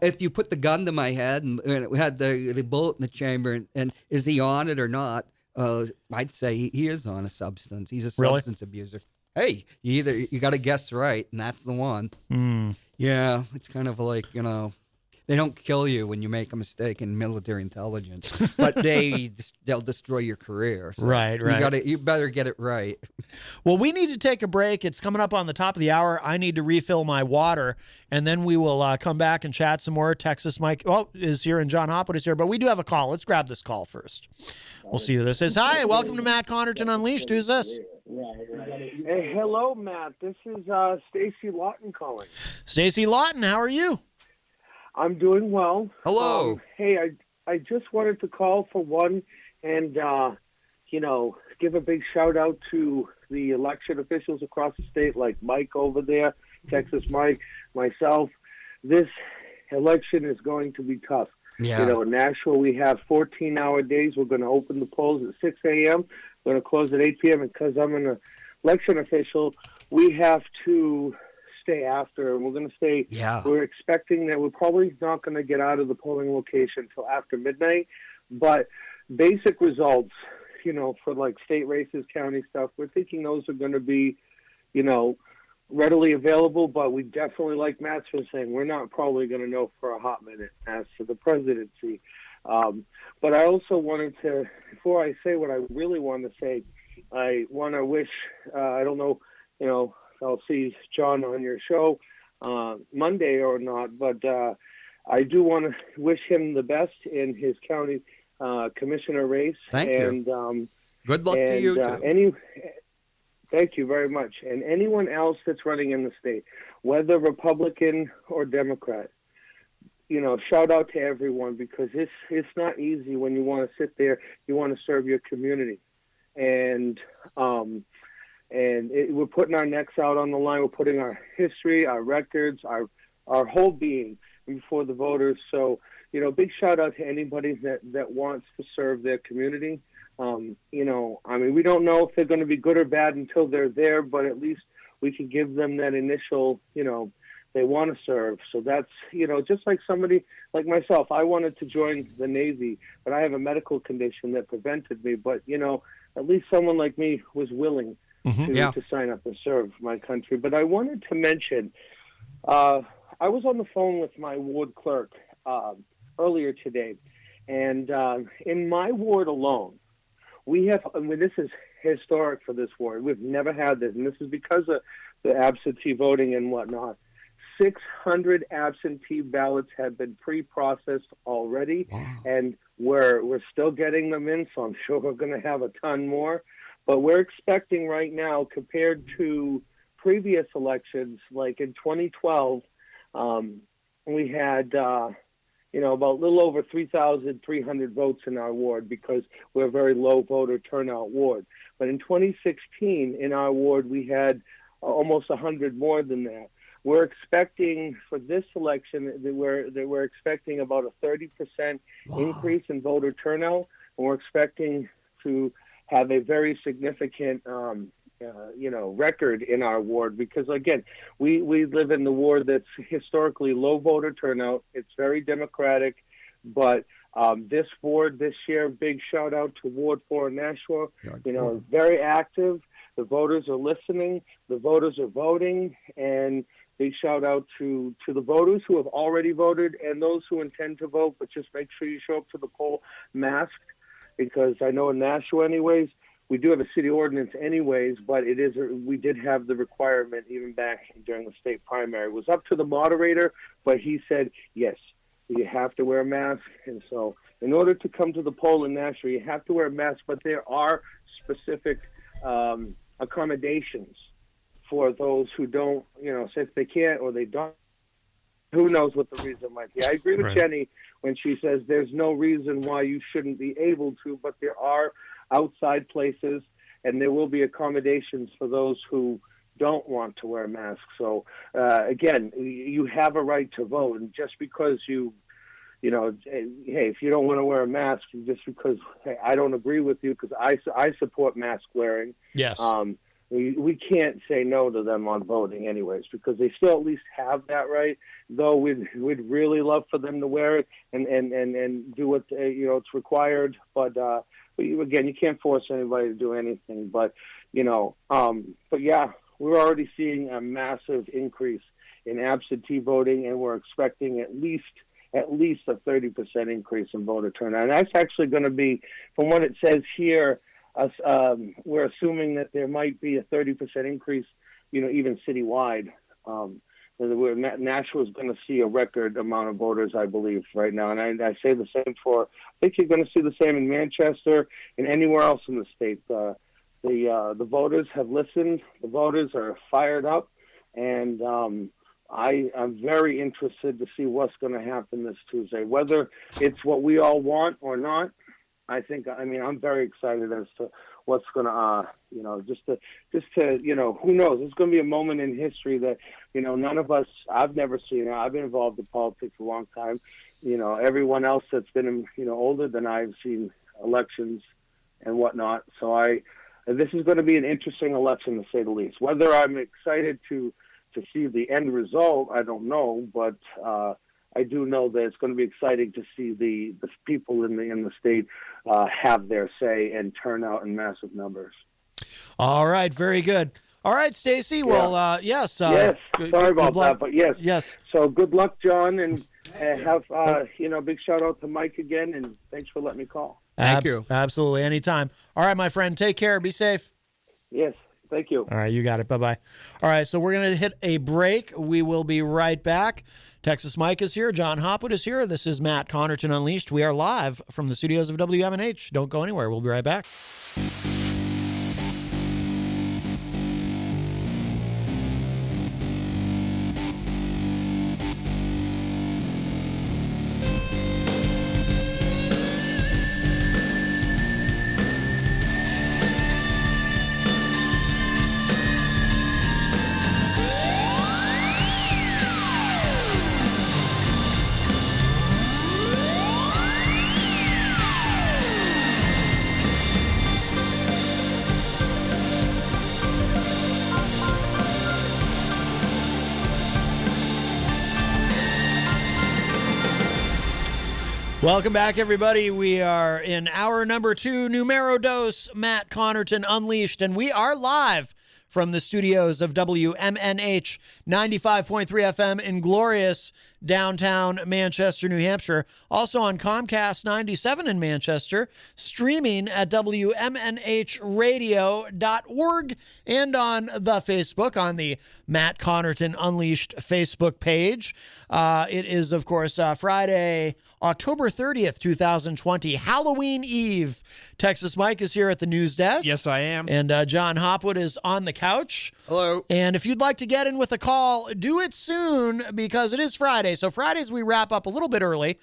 if you put the gun to my head and it had the bullet in the chamber, and is he on it or not? I'd say he is on a substance. He's a substance abuser. Hey, you got to guess right, and that's the one. Yeah, it's kind of like, they don't kill you when you make a mistake in military intelligence, but they'll destroy your career. So Right. You better get it right. Well, we need to take a break. It's coming up on the top of the hour. I need to refill my water, and then we will come back and chat some more. Texas Mike is here, and John Hopwood is here, but we do have a call. Let's grab this call first. We'll see who this is. Hi, welcome to Matt Connarton Unleashed. Who's this? Hey, hello, Matt. This is Stacy Lawton calling. Stacy Lawton, how are you? I'm doing well. Hello. Hey, I just wanted to call for one and, give a big shout out to the election officials across the state, like Mike over there, Texas Mike, myself. This election is going to be tough. Yeah. In Nashville, we have 14-hour days. We're going to open the polls at 6 a.m. We're going to close at 8 p.m. And because I'm an election official, we have to stay after, and we're going to stay. Yeah. We're expecting that we're probably not going to get out of the polling location until after midnight, but basic results, for like state races, county stuff, we're thinking those are going to be, readily available, but we definitely, like Matt's been saying, we're not probably going to know for a hot minute as to the presidency. But I also wanted to, before I say what I really want to say, I want to wish, I don't know, I'll see John on your show Monday or not, but I do want to wish him the best in his county commissioner race. Thank you. Good luck to you, too. Thank you very much. And anyone else that's running in the state, whether Republican or Democrat, shout out to everyone, because it's not easy when you want to sit there, you want to serve your community. And we're putting our necks out on the line. We're putting our history, our records, our whole being before the voters. So, big shout out to anybody that wants to serve their community. We don't know if they're going to be good or bad until they're there, but at least we can give them that initial, they want to serve. So that's, just like somebody like myself, I wanted to join the Navy, but I have a medical condition that prevented me. But, at least someone like me was willing to sign up and serve my country. But I wanted to mention, I was on the phone with my ward clerk earlier today, and in my ward alone, we have, this is historic for this ward. We've never had this, and this is because of the absentee voting and whatnot. 600 absentee ballots have been pre-processed already, and we're still getting them in, so I'm sure we're going to have a ton more. But we're expecting right now, compared to previous elections, like in 2012, we had about a little over 3,300 votes in our ward, because we're a very low voter turnout ward. But in 2016, in our ward, we had almost 100 more than that. We're expecting for this election that we're expecting about a 30% increase in voter turnout, and we're expecting to have a very significant record in our ward, because again, we live in the ward that's historically low voter turnout. It's very democratic, but this ward this year, big shout out to Ward 4 in Nashua, very active. The voters are listening, the voters are voting, and big shout out to the voters who have already voted and those who intend to vote, but just make sure you show up to the poll masked, because I know in Nashua anyways, we do have a city ordinance anyways, but we did have the requirement even back during the state primary. It was up to the moderator, but he said, yes, you have to wear a mask. And so in order to come to the poll in Nashua, you have to wear a mask, but there are specific accommodations for those who don't, say if they can't or they don't. Who knows what the reason might be. I agree with Jenny when she says there's no reason why you shouldn't be able to, but there are outside places, and there will be accommodations for those who don't want to wear masks. So, again, you have a right to vote, and just because hey, if you don't want to wear a mask, just because I don't agree with you, because I support mask wearing. Yes. we can't say no to them on voting anyways, because they still at least have that right. Though we'd really love for them to wear it and do what it's required. But again, you can't force anybody to do anything. But but yeah, we're already seeing a massive increase in absentee voting, and we're expecting at least a 30% increase in voter turnout. And that's actually going to be, from what it says here, we're assuming that there might be a 30% increase, even citywide. Nashville is going to see a record amount of voters, I believe, right now. And I say the same I think you're going to see the same in Manchester and anywhere else in the state. The voters have listened. The voters are fired up. And I'm very interested to see what's going to happen this Tuesday, whether it's what we all want or not. I'm very excited as to what's going to, just to, who knows? It's going to be a moment in history that, none of us, I've never seen. I've been involved in politics a long time. Everyone else that's been, older than I've seen elections and whatnot. So this is going to be an interesting election, to say the least. Whether I'm excited to see the end result, I don't know, but I do know that it's going to be exciting to see the people in the state have their say and turn out in massive numbers. All right, very good. All right, Stacy. Well, yes. Yes. Sorry about luck. that, but yes. Yes. So good luck, John, and have big shout out to Mike again, and thanks for letting me call. Thank you. Absolutely, anytime. All right, my friend. Take care. Be safe. Yes. Thank you. All right, you got it. Bye-bye. All right, so we're going to hit a break. We will be right back. Texas Mike is here. John Hopwood is here. This is Matt Connarton Unleashed. We are live from the studios of WMNH. Don't go anywhere. We'll be right back. Welcome back, everybody. We are in hour number 2, numero dos, Matt Connarton Unleashed, and we are live from the studios of WMNH 95.3 FM in glorious downtown Manchester, New Hampshire. Also on Comcast 97 in Manchester, streaming at WMNHradio.org and on the Facebook, on the Matt Connarton Unleashed Facebook page. It is, of course, Friday, October 30th, 2020, Halloween Eve. Texas Mike is here at the news desk. Yes, I am. And John Hopwood is on the couch. Hello. And if you'd like to get in with a call, do it soon because it is Friday. So Fridays we wrap up a little bit early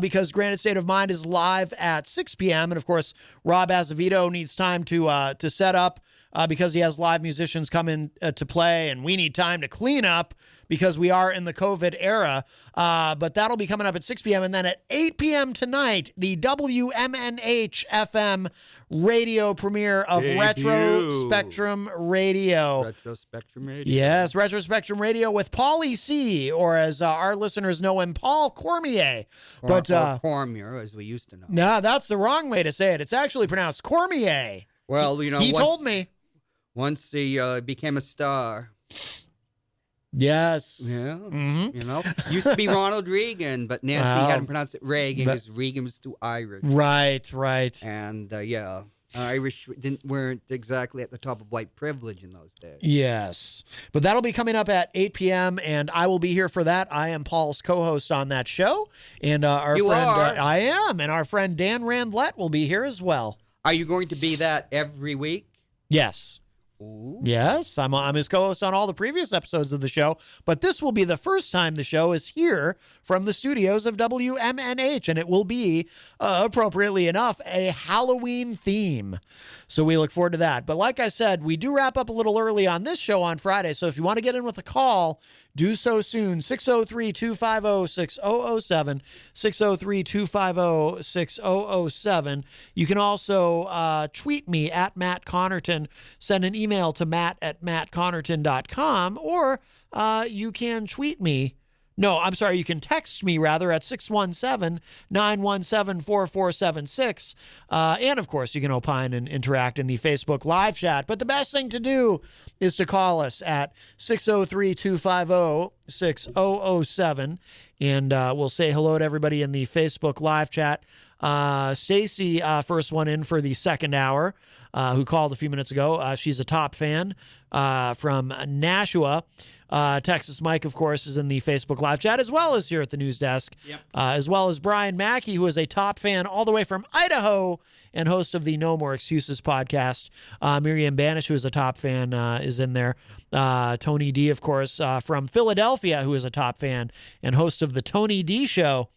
because Granite State of Mind is live at 6 p.m. And, of course, Rob Azevedo needs time to set up because he has live musicians come in to play, and we need time to clean up because we are in the COVID era. But that'll be coming up at 6 p.m. And then at 8 p.m. tonight, the WMNH FM radio premiere of Retro Spectrum Radio. Retro Spectrum Radio. Yes, Retro Spectrum Radio with Paulie C., or as our listeners know him, Paul Cormier. Or Cormier, as we used to know. No, that's the wrong way to say it. It's actually pronounced Cormier. Well, he told me. Once he became a star. Yes. Yeah. Mm-hmm. Used to be Ronald Reagan, but Nancy hadn't pronounced it Reagan because Reagan was too Irish. Right. And Irish weren't exactly at the top of white privilege in those days. Yes. But that'll be coming up at 8 p.m., and I will be here for that. I am Paul's co-host on that show. And I am. And our friend Dan Randlett will be here as well. Are you going to be that every week? Yes. Ooh. Yes, I'm his co-host on all the previous episodes of the show, but this will be the first time the show is here from the studios of WMNH, and it will be, appropriately enough, a Halloween theme. So we look forward to that. But like I said, we do wrap up a little early on this show on Friday, so if you want to get in with a call, do so soon. 603-250-6007, 603-250-6007. You can also tweet me at Matt Connarton, send an email email to matt@mattconnerton.com, or you can tweet me. No, I'm sorry. You can text me, rather, at 617-917-4476. And, of course, you can opine and interact in the Facebook live chat. But the best thing to do is to call us at 603-250-6007. And we'll say hello to everybody in the Facebook live chat. Stacy, first one in for the second hour, who called a few minutes ago. She's a top fan from Nashua. Texas Mike, of course, is in the Facebook live chat, as well as here at the news desk, as well as Brian Mackey, who is a top fan all the way from Idaho and host of the No More Excuses podcast. Miriam Banish, who is a top fan, is in there. Tony D, of course, from Philadelphia, who is a top fan and host of the Tony D Show.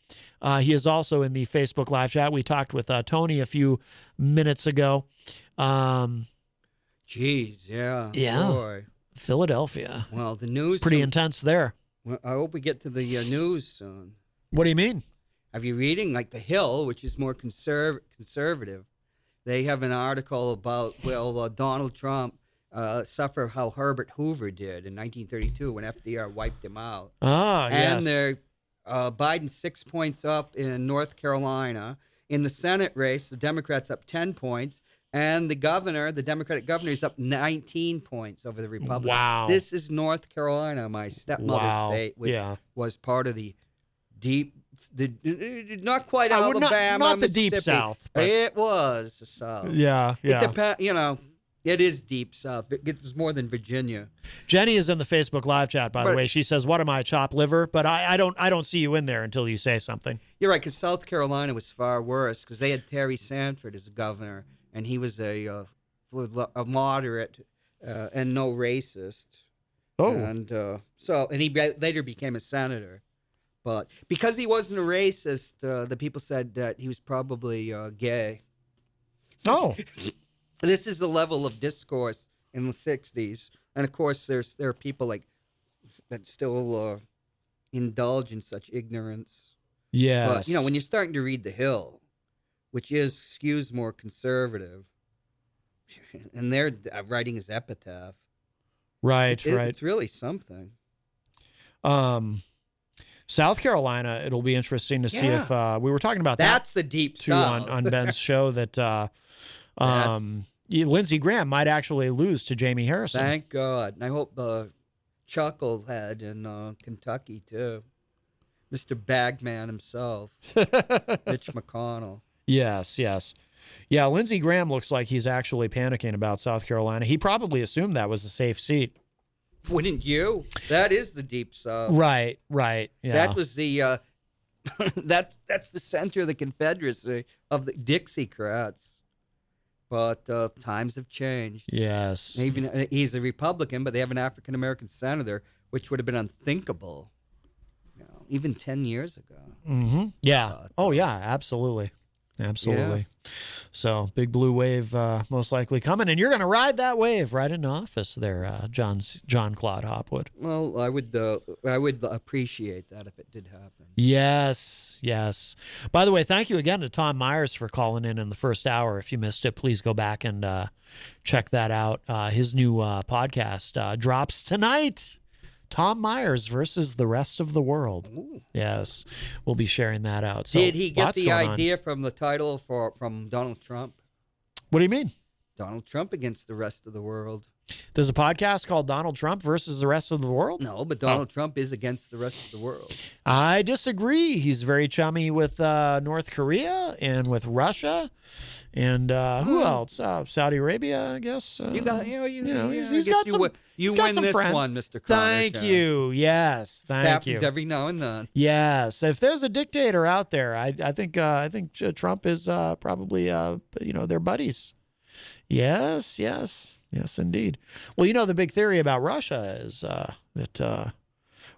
He is also in the Facebook live chat. We talked with Tony a few minutes ago. Jeez, yeah. Boy. Philadelphia. Well, the news... Pretty intense there. Well, I hope we get to the news soon. What do you mean? Have you reading, like The Hill, which is more conservative? They have an article about, Donald Trump suffer how Herbert Hoover did in 1932 when FDR wiped him out. Yes. And Biden 6 points up in North Carolina. In the Senate race, the Democrats up 10 points. And the Democratic governor, is up 19 points over the Republican. Wow. This is North Carolina, my stepmother's state, which was part of the not quite Alabama, not the deep South. But it was the South. Yeah. It is deep South. It was more than Virginia. Jenny is in the Facebook live chat, by the way. She says, "What am I, chopped liver?" But I don't see you in there until you say something. You're right, because South Carolina was far worse because they had Terry Sanford as a governor. And he was a moderate and no racist. Oh. And he later became a senator. But because he wasn't a racist, the people said that he was probably gay. Oh. This is the level of discourse in the 60s. And, of course, there are people that still indulge in such ignorance. Yes. But, when you're starting to read The Hill, which skews more conservative, and their writing is epitaph. Right. It's really something. South Carolina, it'll be interesting to see if we were talking about that's the deep too South. on Ben's show that Lindsey Graham might actually lose to Jamie Harrison. Thank God. And I hope Chucklehead in Kentucky too. Mr. Bagman himself, Mitch McConnell. Yes. Yeah, Lindsey Graham looks like he's actually panicking about South Carolina. He probably assumed that was a safe seat. Wouldn't you? That is the deep South. Right. Yeah. That was the that's the center of the Confederacy of the Dixiecrats. But times have changed. Yes. Even he's a Republican, but they have an African American senator, which would have been unthinkable, even 10 years ago. Mm-hmm. Yeah. Absolutely. Yeah. So big blue wave most likely coming, and you're going to ride that wave right into office there, John Claude Hopwood. Well, I would appreciate that if it did happen. Yes. By the way, thank you again to Tom Myers for calling in the first hour. If you missed it, please go back and check that out. His new podcast drops tonight. Tom Myers versus the rest of the world. Ooh. Yes, we'll be sharing that out. So, did he get the idea from the title from Donald Trump? What do you mean? Donald Trump against the rest of the world. There's a podcast called Donald Trump versus the rest of the world? No, but Donald Trump is against the rest of the world. I disagree. He's very chummy with North Korea and with Russia. And who else? Saudi Arabia, I guess. He's got some. You got win some this friends. one, Mr. Connarton. Thank you. Yes, thank you. Happens every now and then. Yes, if there's a dictator out there, I think Trump is probably their buddies. Yes, indeed. Well, the big theory about Russia is that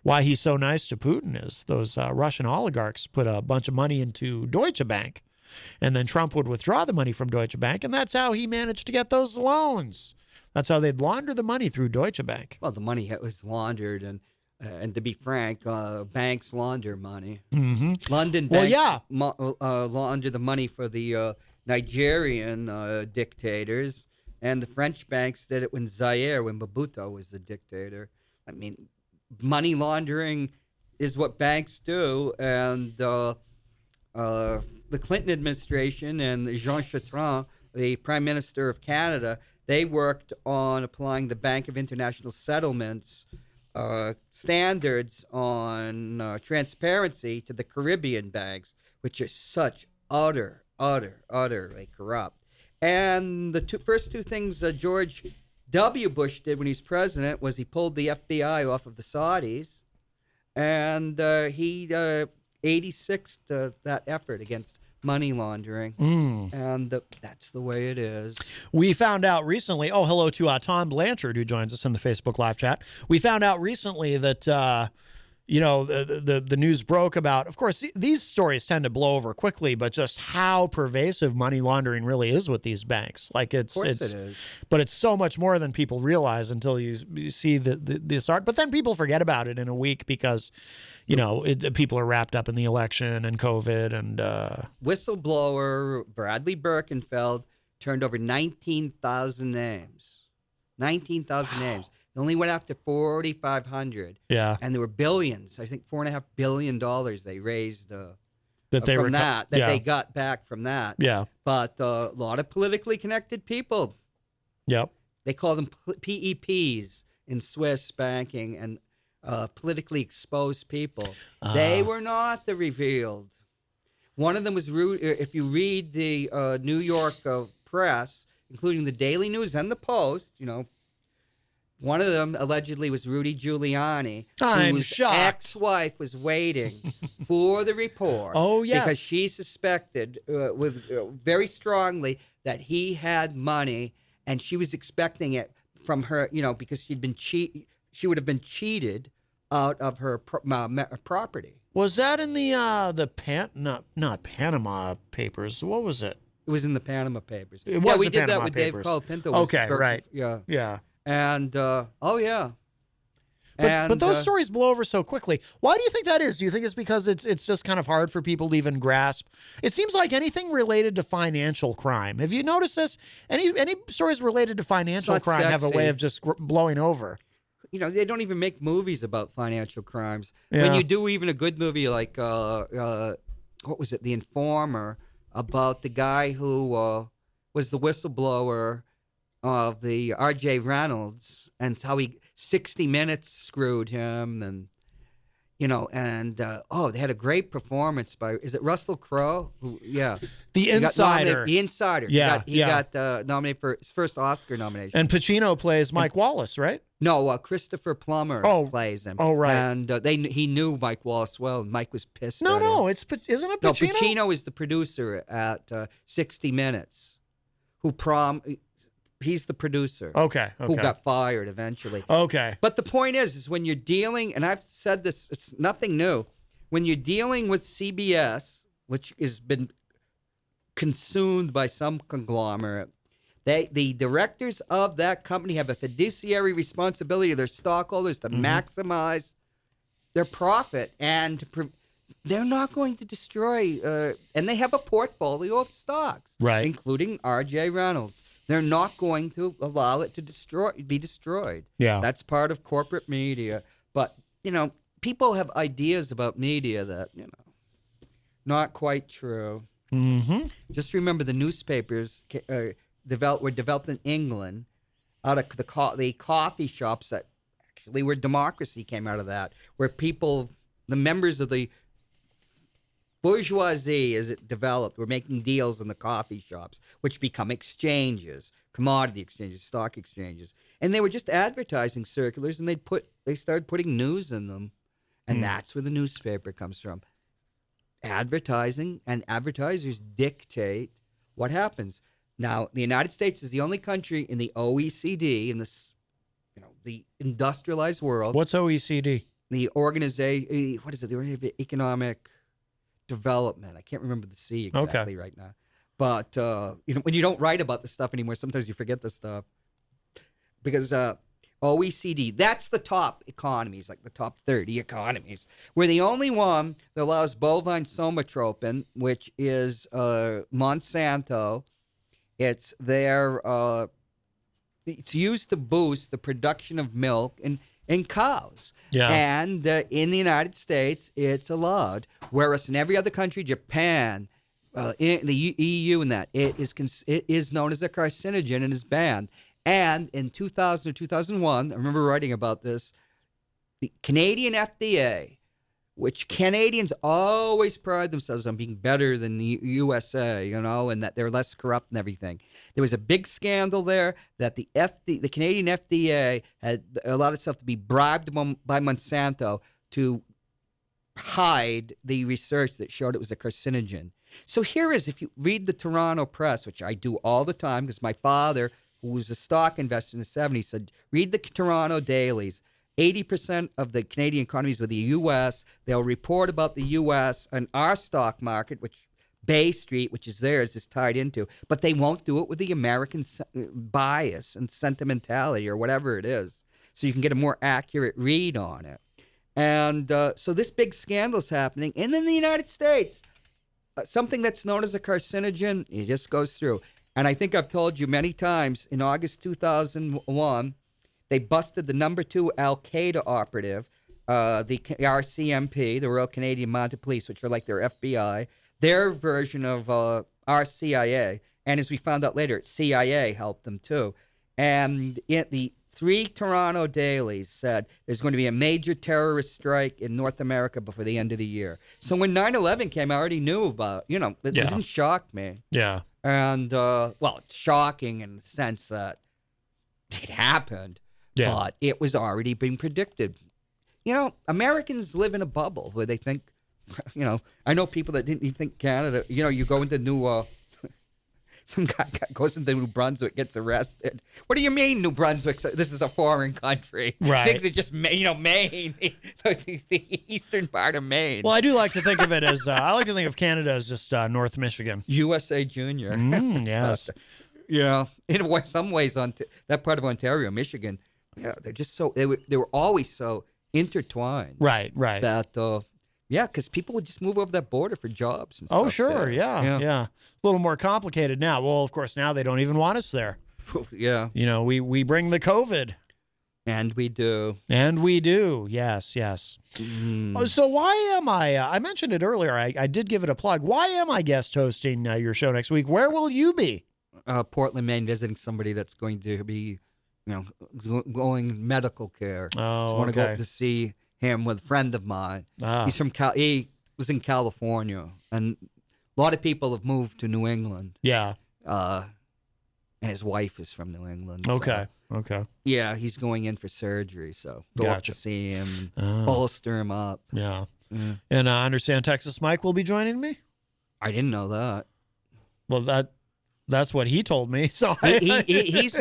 why he's so nice to Putin is those Russian oligarchs put a bunch of money into Deutsche Bank. And then Trump would withdraw the money from Deutsche Bank, and that's how he managed to get those loans. That's how they'd launder the money through Deutsche Bank. Well, the money was laundered, and to be frank, banks launder money. Mm-hmm. London banks launder the money for the Nigerian dictators, and the French banks did it when Mobutu was the dictator. I mean, money laundering is what banks do, and the Clinton administration and Jean Chartrand, the Prime Minister of Canada, they worked on applying the Bank of International Settlements standards on transparency to the Caribbean banks, which are such utterly corrupt. And the first two things George W. Bush did when he was president was he pulled the FBI off of the Saudis, and he 86'd that effort against money laundering, and that's the way it is. We found out recently, hello to Tom Blanchard, who joins us in the Facebook live chat. We found out recently that, the news broke about, of course, these stories tend to blow over quickly, but just how pervasive money laundering really is with these banks. Like it is. But it's so much more than people realize until you see this art. But then people forget about it in a week because, people are wrapped up in the election and COVID and whistleblower Bradley Birkenfeld turned over 19,000 names. 19,000 names. They only went after 4,500. Yeah. And there were billions. I think $4.5 billion they raised they got back from that. Yeah. But a lot of politically connected people. Yep. They call them PEPs in Swiss banking, and politically exposed people. They were not the revealed. One of them was if you read the New York press, including the Daily News and the Post, one of them allegedly was Rudy Giuliani, whose ex-wife was waiting for the report. Oh, yes. Because she suspected very strongly that he had money, and she was expecting it from her, because she would have been cheated out of her property. Was that in the not Panama Papers? What was it? It was in the Panama Papers. We did that with Papers. Dave Colapinto. Okay, right. Yeah. And, But those stories blow over so quickly. Why do you think that is? Do you think it's because it's just kind of hard for people to even grasp? It seems like anything related to financial crime. Have you noticed this? Any stories related to financial crime sexy. have a way of just blowing over. They don't even make movies about financial crimes. Yeah. When you do even a good movie like, what was it, The Informer, about the guy who was the whistleblower of the R.J. Reynolds, and how 60 Minutes screwed him, and they had a great performance by, is it Russell Crowe? The Insider. The Insider. Yeah, he got nominated for his first Oscar nomination. And Pacino plays Mike Wallace, right? No, Christopher Plummer plays him. Oh, right. And he knew Mike Wallace well, and Mike was pissed at him. No, isn't it Pacino? No, Pacino is the producer at 60 Minutes, he's the producer. Okay. Who got fired eventually. Okay. But the point is when you're dealing, and I've said this, it's nothing new, when you're dealing with CBS, which has been consumed by some conglomerate, the directors of that company have a fiduciary responsibility to their stockholders to maximize their profit, and they're not going to destroy, and they have a portfolio of stocks, right, including R.J. Reynolds. They're not going to allow it to be destroyed. Yeah. That's part of corporate media. But, people have ideas about media that, not quite true. Mm-hmm. Just remember the newspapers were developed in England out of the coffee shops that actually where democracy came out of that, where people, the members of the bourgeoisie, as it developed, were making deals in the coffee shops, which become exchanges, commodity exchanges, stock exchanges. And they were just advertising circulars, and they started putting news in them. And that's where the newspaper comes from. Advertising, and advertisers dictate what happens. Now, the United States is the only country in the OECD, in this, the industrialized world. What's OECD? The organization, what is it? The Organization of Economic Development. I can't remember the C exactly right now. But, when you don't write about this stuff anymore, sometimes you forget this stuff. Because OECD, that's the top economies, like the top 30 economies. We're the only one that allows bovine somatropin, which is Monsanto. It's their it's used to boost the production of milk in cows. Yeah. And in the United States, it's allowed, whereas in every other country, Japan, in the EU, and that it is known as a carcinogen and is banned. And in 2000 or 2001, I remember writing about this. The Canadian FDA, which Canadians always pride themselves on being better than the USA, and that they're less corrupt and everything. There was a big scandal there that the Canadian FDA had allowed itself to be bribed by Monsanto to hide the research that showed it was a carcinogen. So here is, if you read the Toronto Press, which I do all the time because my father, who was a stock investor in the 70s, said, read the Toronto dailies. 80% of the Canadian economy is with the U.S. They'll report about the U.S. and our stock market, which Bay Street, which is theirs, is tied into. But they won't do it with the American bias and sentimentality or whatever it is. So you can get a more accurate read on it. And so this big scandal is happening. And in the United States, something that's known as a carcinogen, it just goes through. And I think I've told you many times, in August 2001, they busted the number 2 Al-Qaeda operative, the RCMP, the Royal Canadian Mounted Police, which are like their FBI, their version of our CIA. And as we found out later, CIA helped them too. And the 3 Toronto dailies said there's going to be a major terrorist strike in North America before the end of the year. So when 9/11 came, I already knew about it. It didn't shock me. Yeah. And, well, it's shocking in the sense that it happened, but it was already being predicted. Americans live in a bubble where they think, I know people that didn't even think Canada, you go into some guy goes into New Brunswick, gets arrested. What do you mean, New Brunswick? This is a foreign country. Right. Things are just, Maine, the eastern part of Maine. Well, I do like to think of it as, I like to think of Canada as just North Michigan. USA Junior. Yes. In some ways, that part of Ontario, Michigan, they're just so, they were always so intertwined. Right. That, because people would just move over that border for jobs and stuff. Oh, sure. there. Yeah. A little more complicated now. Well, of course, now they don't even want us there. Yeah. We bring the COVID. And we do. Yes. So why am I mentioned it earlier. I did give it a plug. Why am I guest hosting your show next week? Where will you be? Portland, Maine, visiting somebody that's going to be, going medical care. Oh, I want to go to see him with a friend of mine. He's from he was in California, and a lot of people have moved to New England. Yeah. And his wife is from New England. Okay. Yeah, he's going in for surgery, so go up to see him, bolster him up. Yeah. And I understand Texas Mike will be joining me? I didn't know that. Well, that's what he told me. So he's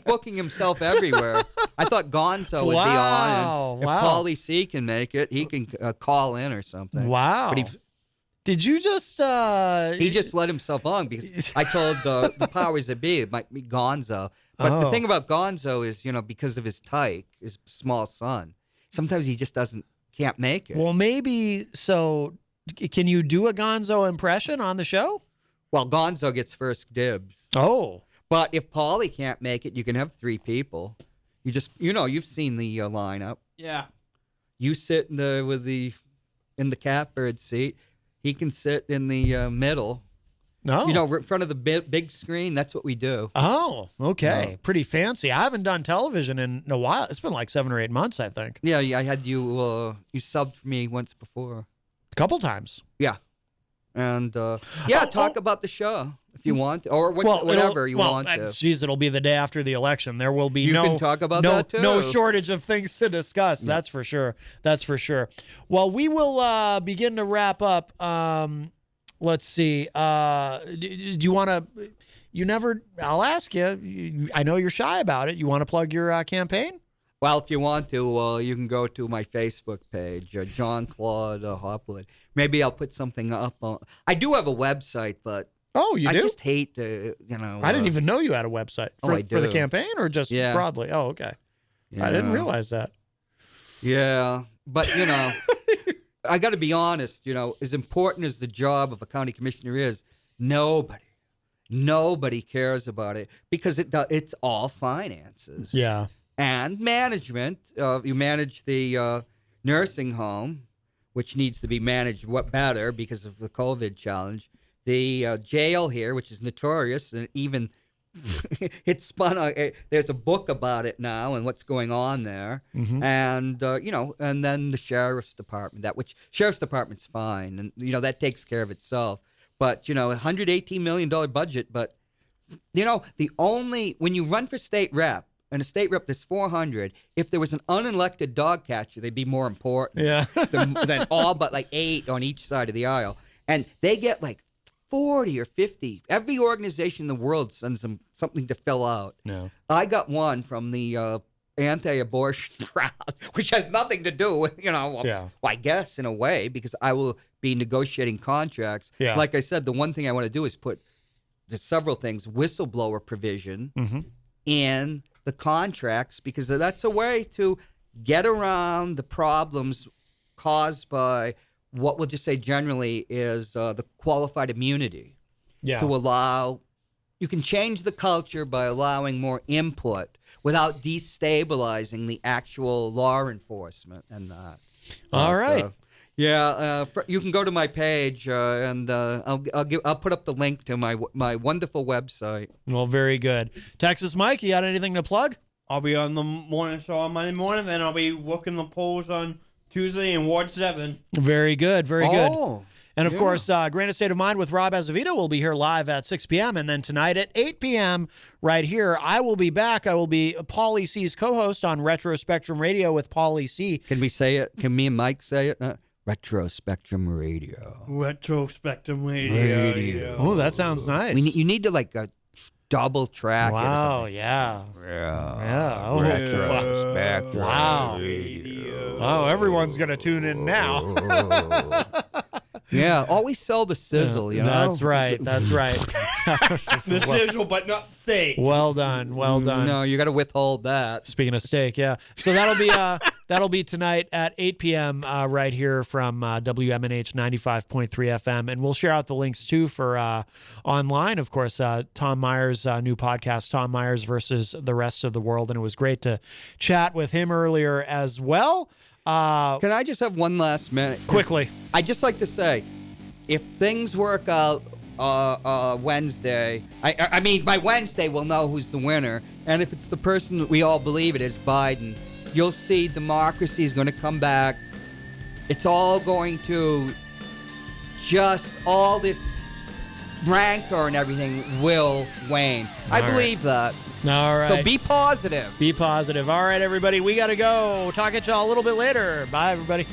booking himself everywhere. I thought Gonzo would be on. And if Paulie C can make it, he can call in or something. Wow. But did you just... He just let himself on because I told the powers that be it might be Gonzo. But the thing about Gonzo is, because of his tyke, his small son, sometimes he just can't make it. Well, maybe, so can you do a Gonzo impression on the show? Well, Gonzo gets first dibs. Oh. But if Paulie can't make it, you can have 3 people. You just, you've seen the lineup. Yeah. You sit in the catbird seat. He can sit in the middle. No. In front of the big screen. That's what we do. Oh, okay. Pretty fancy. I haven't done television in a while. It's been like 7 or 8 months, I think. Yeah, I had you subbed for me once before. A couple times. Yeah. And, talk about the show if you want, or whatever you want to. Geez, it'll be the day after the election. There will be you can talk about that too. No shortage of things to discuss. Yeah. That's for sure. Well, we will begin to wrap up. Let's see. Do you want to, I'll ask you. I know you're shy about it. You want to plug your campaign? Well, if you want to, you can go to my Facebook page, John Claude Hopwood. Maybe I'll put something up. I do have a website, but you do? I just hate to, I didn't even know you had a website for the campaign or just broadly. Oh, okay. Yeah. I didn't realize that. Yeah, but I got to be honest. As important as the job of a county commissioner is, nobody Nobody cares about it because it's all finances. Yeah. And management. You manage the nursing home, which needs to be managed better because of the COVID challenge. The jail here, which is notorious, and even it's spun. There's a book about it now and what's going on there, and and then the sheriff's department. Sheriff's department's fine, and that takes care of itself. But $118 million budget. But when you run for state rep, and a state rep there's 400. If there was an unelected dog catcher, they'd be more important. Yeah. than all but like 8 on each side of the aisle, and they get like 40 or 50. Every organization in the world sends them something to fill out. No. I got one from the anti-abortion crowd, which has nothing to do with, well, I guess in a way, because I will be negotiating contracts. Yeah. Like I said, the one thing I want to do is put several things, whistleblower provision in the contracts, because that's a way to get around the problems caused by what we'll just say generally is the qualified immunity. Yeah. To allow, you can change the culture by allowing more input without destabilizing the actual law enforcement and that. All right. You can go to my page and I'll put up the link to my wonderful website. Well, very good. Texas Mike, you got anything to plug? I'll be on the morning show on Monday morning, then I'll be working the polls on Tuesday in Ward 7. Very good, very good. Oh, and of course, Granite State of Mind with Rob Azevedo will be here live at 6 p.m. And then tonight at 8 p.m. right here, I will be back. I will be Paulie C's co-host on Retro Spectrum Radio with Paulie C. Can we say it? Can me and Mike say it? Retro Spectrum Radio. Retro Spectrum Radio. Oh, that sounds nice. You need to like double track. Wow, it yeah. Yeah. Oh, Retro Spectrum Radio. Oh, everyone's going to tune in now. Yeah, always sell the sizzle, you know? That's right. That's right. The sizzle, but not steak. Well done. Well done. No, you got to withhold that. Speaking of steak, yeah. So that'll be tonight at 8 p.m. Right here from WMNH 95.3 FM, and we'll share out the links too for online. Of course, Tom Myers' new podcast, Tom Myers versus the Rest of the World, and it was great to chat with him earlier as well. Can I just have one last minute? Quickly. I'd just like to say, if things work out Wednesday, I mean, by Wednesday we'll know who's the winner. And if it's the person that we all believe it is, Biden, you'll see democracy is going to come back. It's all going to just, all this rancor and everything will wane. I believe that. All right. So be positive. Be positive. All right, everybody. We got to go. Talk at y'all a little bit later. Bye, everybody.